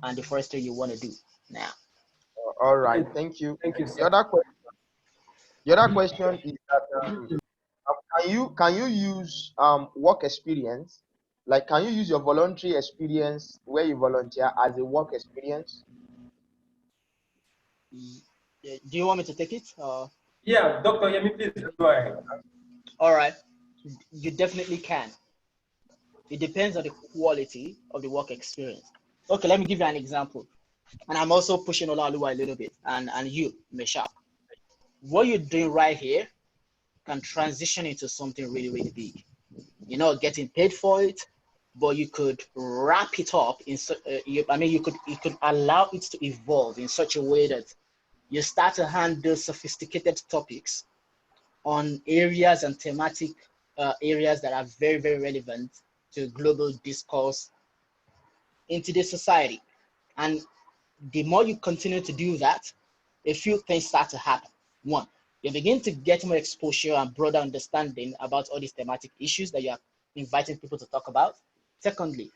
and the forestry you want to do now. All right, thank you. Thank you, The sir. other question is that can you use work experience? Like, can you use your voluntary experience where you volunteer as a work experience? Do you want me to take it? Yeah, Dr. Yemi, please go ahead. All right, you definitely can. It depends on the quality of the work experience. Okay, let me give you an example. And I'm also pushing Olaoluwa a little bit, and you, Mesha. What you're doing right here can transition into something really, really big. You're not getting paid for it, but you could wrap it up in. You could allow it to evolve in such a way that you start to handle sophisticated topics on areas and thematic areas that are very, very relevant to global discourse in today's society. And the more you continue to do that, a few things start to happen. One, you begin to get more exposure and broader understanding about all these thematic issues that you are inviting people to talk about. Secondly,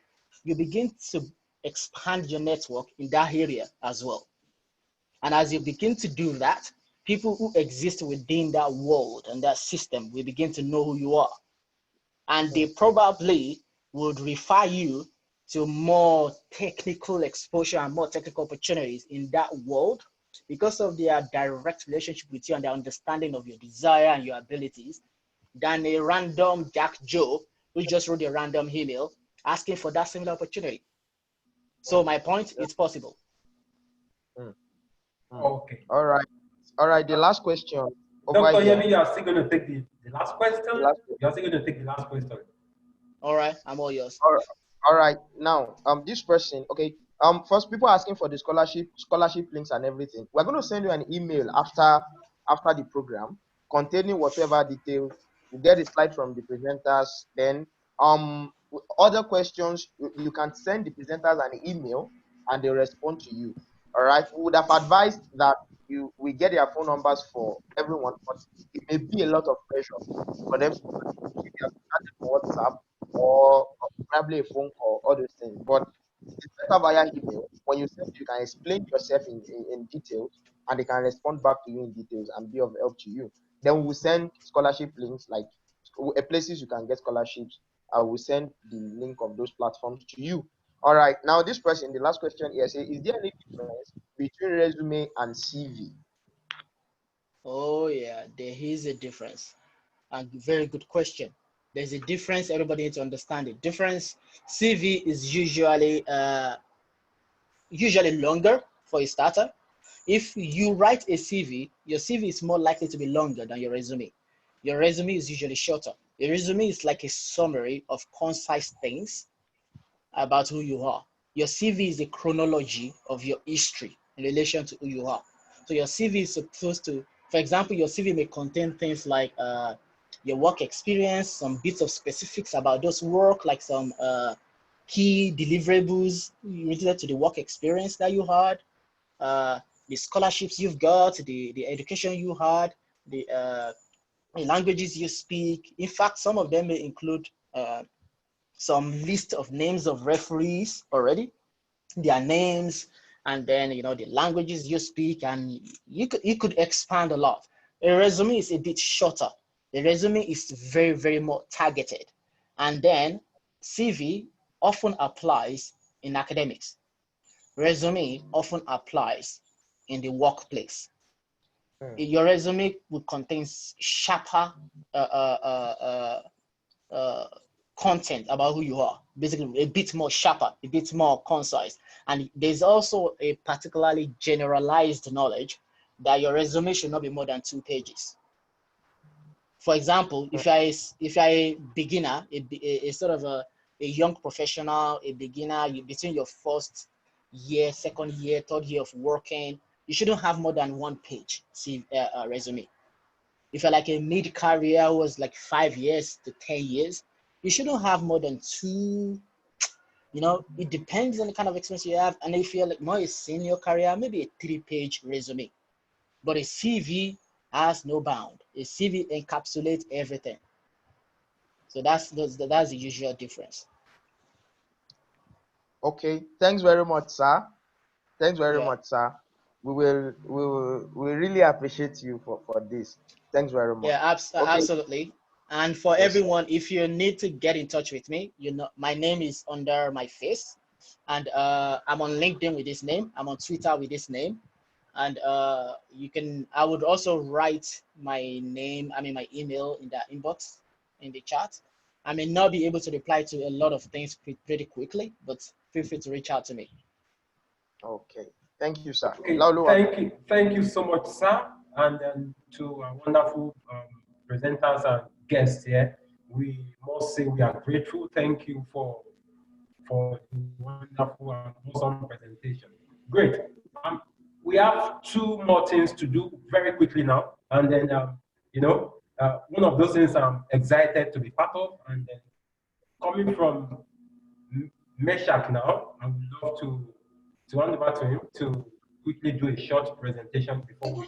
you begin to expand your network in that area as well. And as you begin to do that, people who exist within that world and that system will begin to know who you are. And they probably would refer you to more technical exposure and more technical opportunities in that world because of their direct relationship with you and their understanding of your desire and your abilities than a random Jack Joe who just wrote a random email asking for that similar opportunity. So my point, it's possible. Okay. All right. The last question over Dr. here. Yemi, you are still going to take the last question? You are still going to take the last question. All right, I'm all yours. All right. Now, this person, okay. First, people asking for the scholarship links and everything. We're going to send you an email after the program containing whatever details. You get a slide from the presenters. Then, other questions you can send the presenters an email and they respond to you. All right. We would have advised that we get their phone numbers for everyone, but it may be a lot of pressure for them to give their contact on WhatsApp or probably a phone call, all those things. But it's better via email. when you send, you can explain yourself in details, and they can respond back to you in details and be of help to you. Then we'll send scholarship links, like places you can get scholarships. I will send the link of those platforms to you. All right. Now, this person, the last question here, say, is there any difference between resume and CV? Oh yeah, there is a difference. And very good question. There's a difference. Everybody needs to understand the difference. CV is usually longer for a starter. If you write a CV, your CV is more likely to be longer than your resume. Your resume is usually shorter. Your resume is like a summary of concise things about who you are. Your CV is a chronology of your history in relation to who you are. So your CV is supposed to, for example, your CV may contain things like your work experience, some bits of specifics about those work, like some key deliverables related to the work experience that you had, the scholarships you've got, the education you had, the languages you speak. In fact, some of them may include some list of names of referees already, their names, and then the languages you speak, and you could expand a lot. A resume is a bit shorter. The resume is very, very more targeted. And then CV often applies in academics. Resume often applies in the workplace. Your resume will contain sharper content about who you are, basically a bit more sharper, a bit more concise. And there's also a particularly generalized knowledge that your resume should not be more than 2 pages. For example, if you're a beginner, a sort of a young professional, a beginner, between your first year, second year, third year of working, you shouldn't have more than 1 page resume. If you're like a mid-career who was like 5 years to 10 years, you shouldn't have more than 2. It depends on the kind of experience you have. And if you're like more a senior career, maybe a 3-page resume. But a CV has no bound. A CV encapsulates everything. So that's the usual difference. Okay, thanks very much, sir. Thanks very much, sir. We really appreciate you for this. Thanks very much. Yeah, Okay. absolutely. And for Yes, everyone, if you need to get in touch with me, my name is under my face, and I'm on LinkedIn with this name. I'm on Twitter with this name, and I would also write my name, my email in the inbox in the chat. I may not be able to reply to a lot of things pretty quickly, but feel free to reach out to me. Okay, thank you, sir. Okay, thank you so much, sir, and to our wonderful presenters and guests here. We must say we are grateful. Thank you for the wonderful and awesome presentation. Great. We have 2 more things to do very quickly now, and then one of those things I'm excited to be part of, and then coming from Meshach now, I would love to hand over to him to quickly do a short presentation before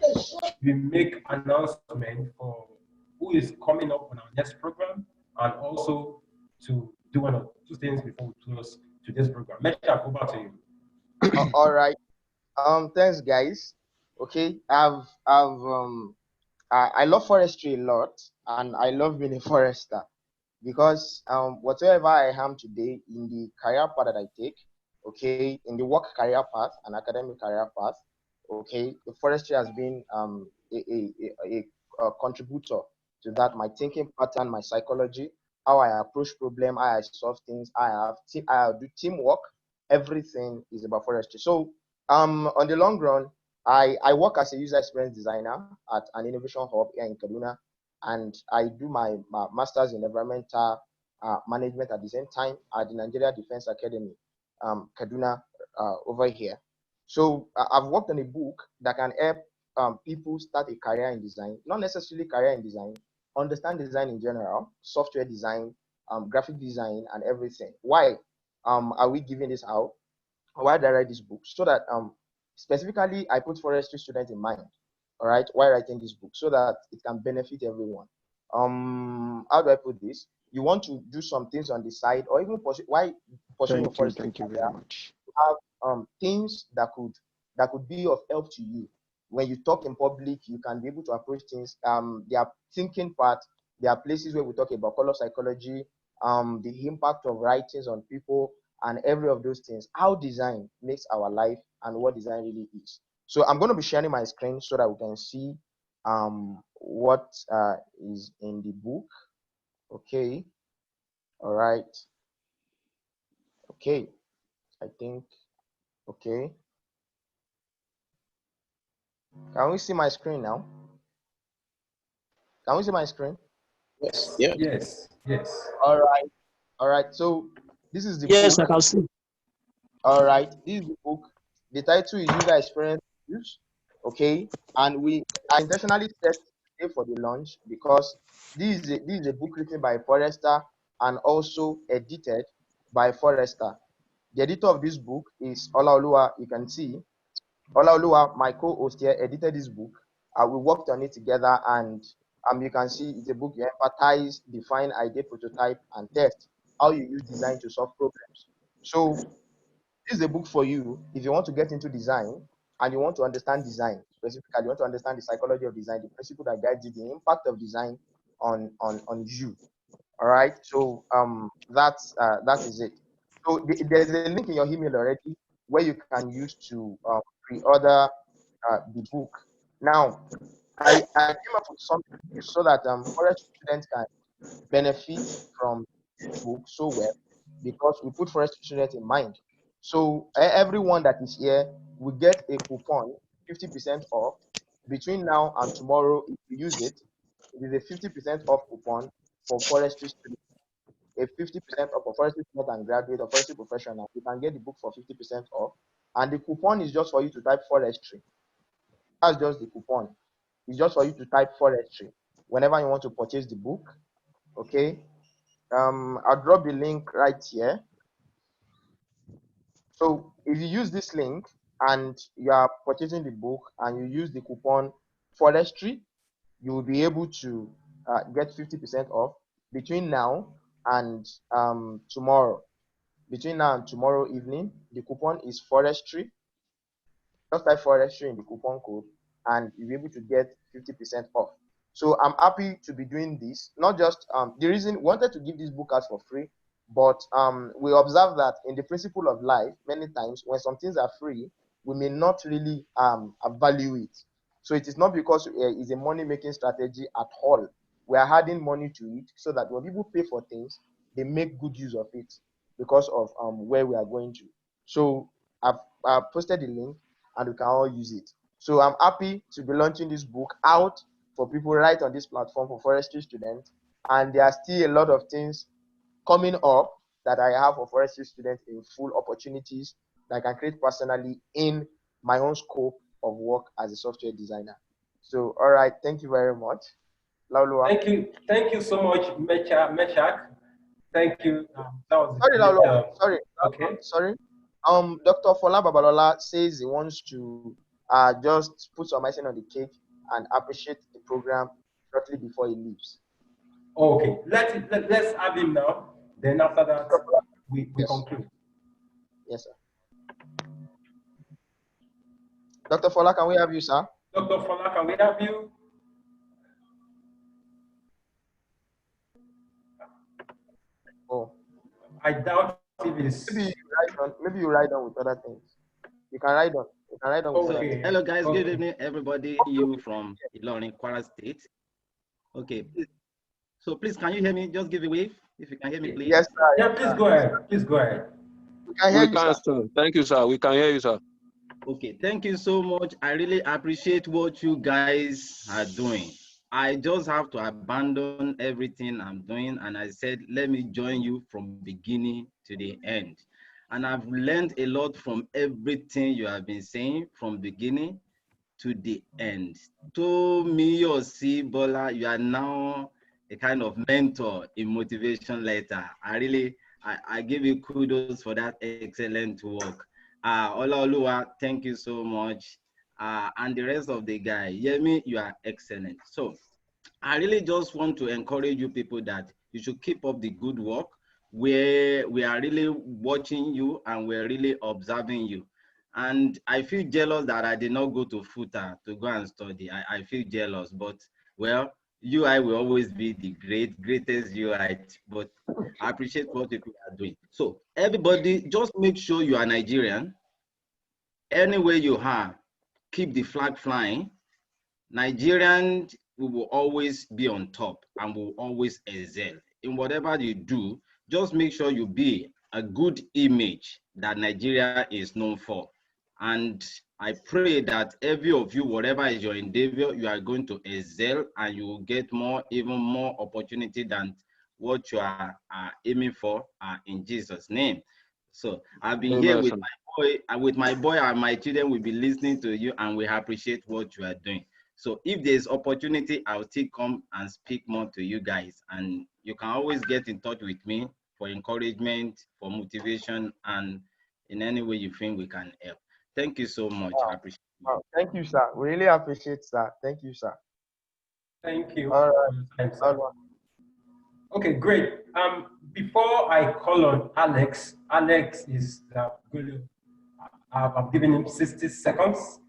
we make announcement for who is coming up on our next program, and also to do 1 or 2 things before we close today's program. Meshach, over to you. All right. Thanks, guys. Okay, I love forestry a lot, and I love being a forester, because whatever I am today in the career path that I take, okay, in the work career path and academic career path, okay, the forestry has been a contributor to that. My thinking pattern, my psychology, how I approach problem, how I solve things, I do teamwork. Everything is about forestry. So on the long run, I work as a user experience designer at an innovation hub here in Kaduna, and I do my master's in environmental management at the same time at the Nigeria Defense Academy, Kaduna, over here. So I've worked on a book that can help people start a career in design, not necessarily career in design, understand design in general, software design, graphic design, and everything. Why are we giving this out? Why did I write this book? So that specifically I put forestry students in mind, all right, while writing this book, so that it can benefit everyone. How do I put this? You want to do some things on the side, or even pursue, why pursue Thank you very much. Have things that could be of help to you. When you talk in public, you can be able to approach things. There are thinking part. There are places where we talk about color psychology, the impact of writings on people, and every of those things. How design makes our life and what design really is. So I'm going to be sharing my screen so that we can see what is in the book. Okay. All right. Okay. I think. Okay. Can we see my screen now? Can we see my screen? Yes. Yeah. Yes. Yes. All right. All right. So this is the Yes, book. I can see. All right. This is the book. The title is User Experience Use. Okay. And I intentionally set today for the launch because this is a book written by Forester and also edited by Forester. The editor of this book is Olaoluwa. You can see Olaoluwa, my co-host here, edited this book. We worked on it together, and you can see it's a book you empathize, define, idea, prototype, and test how you use design to solve problems. So this is a book for you if you want to get into design and you want to understand design specifically. You want to understand the psychology of design, the principle that guides you, the impact of design on you. All right. So that is it. So there's a link in your email already where you can use to pre-order the book. Now, I came up with something so that forest students can benefit from this book so well because we put forest students in mind. So everyone that is here will get a coupon, 50% off between now and tomorrow. If you use it, it is a 50% off coupon for forestry students. A 50% off for forestry student and graduate or forestry professional. You can get the book for 50% off, and the coupon is just for you to type forestry. That's just the coupon. It's just for you to type forestry whenever you want to purchase the book. Okay. I'll drop the link right here. So if you use this link and you are purchasing the book and you use the coupon forestry, you will be able to get 50% off between now and tomorrow. Between now and tomorrow evening, the coupon is forestry. Just type forestry in the coupon code and you'll be able to get 50% off. So I'm happy to be doing this. Not just the reason we wanted to give this book out for free, but we observe that in the principle of life, many times when some things are free, we may not really value it. So it is not because it's a money-making strategy at all. We are adding money to it so that when people pay for things, they make good use of it because of where we are going to. So I've posted the link and we can all use it. So I'm happy to be launching this book out for people right on this platform for forestry students. And there are still a lot of things coming up that I have for forestry students in full opportunities that I can create personally in my own scope of work as a software designer. So, all right, thank you very much. Laulua. Thank you so much, Meshach. Thank you. That was Sorry, Laulua. Sorry. Okay. Sorry. Dr. Fola Babalola says he wants to just put some icing on the cake and appreciate the program shortly before he leaves. Okay, let's have him now. Then after that, we conclude. Yes, sir. Dr. Fola, can we have you, sir? Dr. Fola, can we have you? Oh. I doubt if it's. Maybe you write on with other things. You can write on. You can write on with other things. Hello, guys. Good evening, everybody. You from Ilorin, Kwara State. Okay. So please, can you hear me? Just give a wave if you can hear me, please. Yes, sir. Yeah, please go ahead. Please go ahead. We can hear you, sir. Thank you, sir. We can hear you, sir. Okay, thank you so much. I really appreciate what you guys are doing. I just have to abandon everything I'm doing, and I said, let me join you from beginning to the end. And I've learned a lot from everything you have been saying from beginning to the end. To me, Bola, you are now a kind of mentor in motivation letter. I give you kudos for that excellent work. Olaoluwa, thank you so much. And the rest of the guy, Yemi, you are excellent. So I really just want to encourage you people that you should keep up the good work. We are really watching you and we're really observing you. And I feel jealous that I did not go to FUTA to go and study. I feel jealous, but well, UI will always be the greatest UI, but I appreciate what people are doing. So everybody, just make sure you are Nigerian. Anywhere you are, keep the flag flying. Nigerians, we will always be on top and will always excel. In whatever you do, just make sure you be a good image that Nigeria is known for. And I pray that every of you, whatever is your endeavor, you are going to excel and you will get more, even more opportunity than what you are aiming for in Jesus' name. So I've been here with my boy and my children will be listening to you and we appreciate what you are doing. So if there's opportunity, I'll still come and speak more to you guys. And you can always get in touch with me for encouragement, for motivation, and in any way you think we can help. Thank you so much. I appreciate it. Oh, thank you, sir. We really appreciate that. Thank you, sir. Thank you. All right. Time, sir. Okay, great. Before I call on Alex, Alex is going to, I've given him 60 seconds.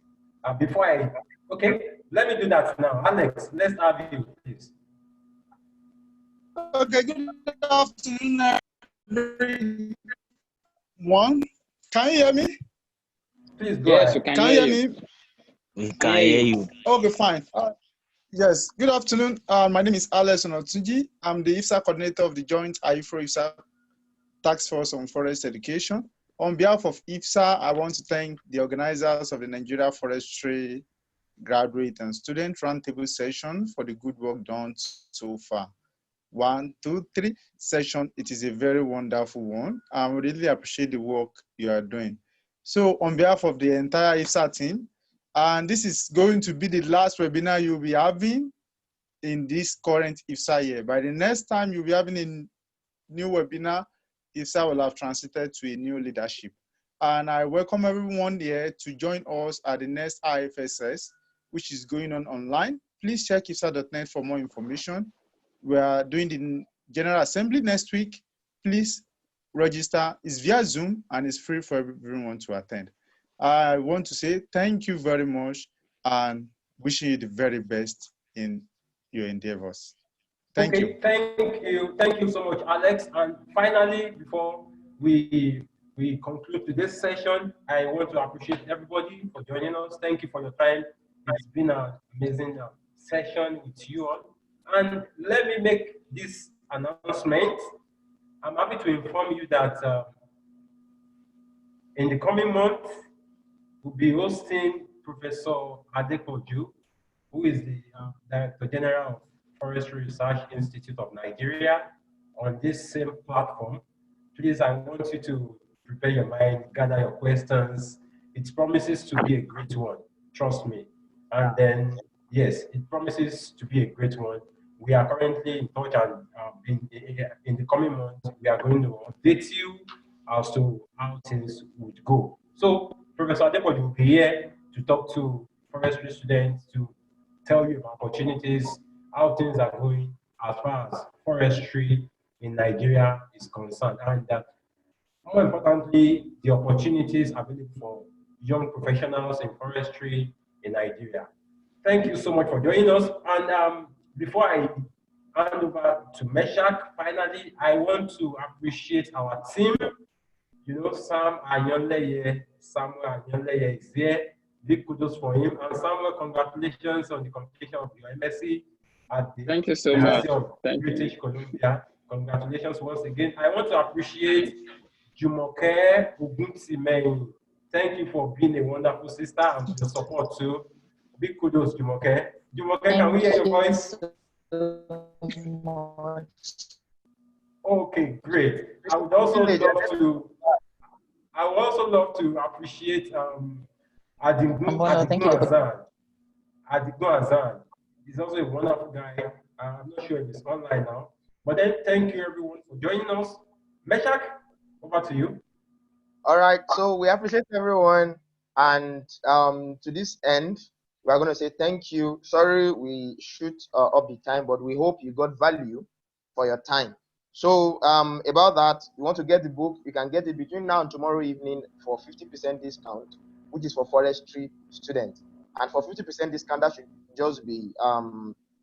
Okay, let me do that now. Alex, let's have you, please. Okay, good afternoon, everyone. Can you hear me? Please go Yes, ahead. we can Can you hear hear you. me? We can hear you. Okay, fine. Yes, good afternoon. My name is Alex Onotunji. I'm the IFSA coordinator of the joint IFRO-IFSA Task Force on Forest Education. On behalf of IFSA, I want to thank the organizers of the Nigeria Forestry Graduate and Student Roundtable session for the good work done so far. 1, 2, 3 session. It is a very wonderful one. I really appreciate the work you are doing. So on behalf of the entire IFSA team, and this is going to be the last webinar you'll be having in this current IFSA year. By the next time you'll be having a new webinar, IFSA will have transited to a new leadership. And I welcome everyone here to join us at the next IFSS, which is going on online. Please check IFSA.net for more information. We are doing the General Assembly next week. Please register. It's via Zoom and it's free for everyone to attend. I want to say thank you very much and wishing you the very best in your endeavors. Thank you. Thank you so much, Alex. And finally, before we conclude today's session, I want to appreciate everybody for joining us. Thank you for your time. It's been an amazing session with you all. And let me make this announcement. I'm happy to inform you that in the coming month, we'll be hosting Professor Adepoju, who is the Director General of Forestry Research Institute of Nigeria, on this same platform. Please, I want you to prepare your mind, gather your questions. It promises to be a great one, trust me. And then, yes, it promises to be a great one. We are currently in touch, and in the coming months, we are going to update you as to how things would go. So, Professor Adepoju will be here to talk to forestry students, to tell you about opportunities, how things are going as far as forestry in Nigeria is concerned, and that more importantly, the opportunities available for young professionals in forestry in Nigeria. Thank you so much for joining us. And before I hand over to Meshach, finally, I want to appreciate our team. You know, Samuel Anyonleye is here. Big kudos for him. And Samuel, congratulations on the completion of your MSc at the Thank you so University much. of British Columbia. Congratulations once again. I want to appreciate Jumoke Ogunsimehin. Thank you for being a wonderful sister and for your support too. Big kudos, Jumoke. Jumoke, can we hear your voice? Okay, great. I would also love to appreciate Adigun Azan. He's also a wonderful guy. I'm not sure if he's online now. But then thank you everyone for joining us. Meshach, over to you. All right, so we appreciate everyone. And to this end, we're going to say thank you. Sorry we shoot up the time, but we hope you got value for your time. So about that, you want to get the book, you can get it between now and tomorrow evening for 50% discount. which is for forestry students. And for 50% discount, that should just be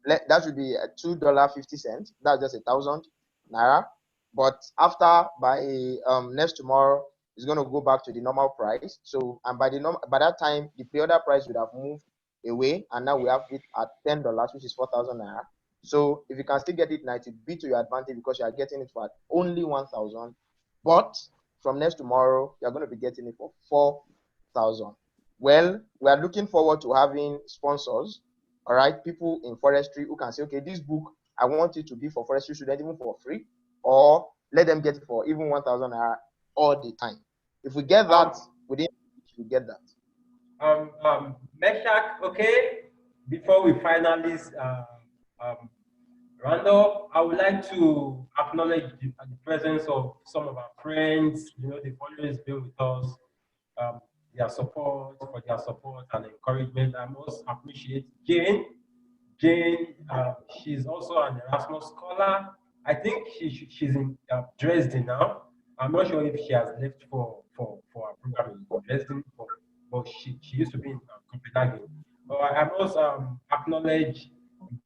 that should be $2.50. That's just 1,000 naira. But after by next tomorrow, it's going to go back to the normal price. So and by that time, the pre-order price would have moved away, and now we have it at $10, which is 4,000 naira. So if you can still get it now, it will be to your advantage because you are getting it for only 1,000. But from next tomorrow, you're going to be getting it for 4,000. Well, we are looking forward to having sponsors, all right, people in forestry who can say, okay, this book, I want it to be for forestry students even for free, or let them get it for even 1,000 naira all the time. If we get that, we get that. Meshach, okay, before we finally round up, I would like to acknowledge the presence of some of our friends. You know, they've always been with us. Their support and encouragement. I most appreciate Jane. Jane, she's also an Erasmus scholar. I think she's in Dresden now. I'm not sure if she has left for a program in Dresden, but she used to be in Copenhagen. But I must acknowledge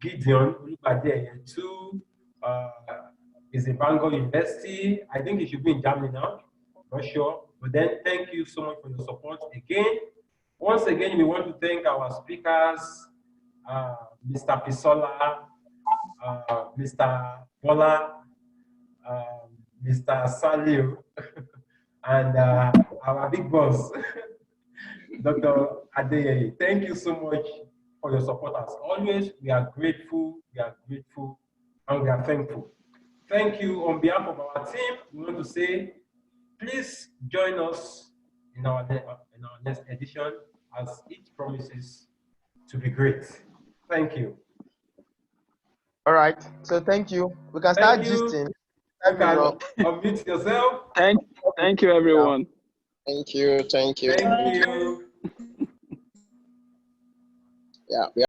Gideon Olubade too. Is in Bangor University. I think he should be in Germany now. Not sure. But then thank you so much for your support again. Once again, we want to thank our speakers, Mr. Pisola, Mr. Bola, Mr. Salio, and our big boss, Dr. Adeyeye. Thank you so much for your support as always. We are grateful, and we are thankful. Thank you on behalf of our team. We want to say, please join us in our next edition as it promises to be great. Thank you. All right. So thank you. We can start gisting. You can unmute yourself. Thank you, everyone. Thank you. Thank you. Yeah.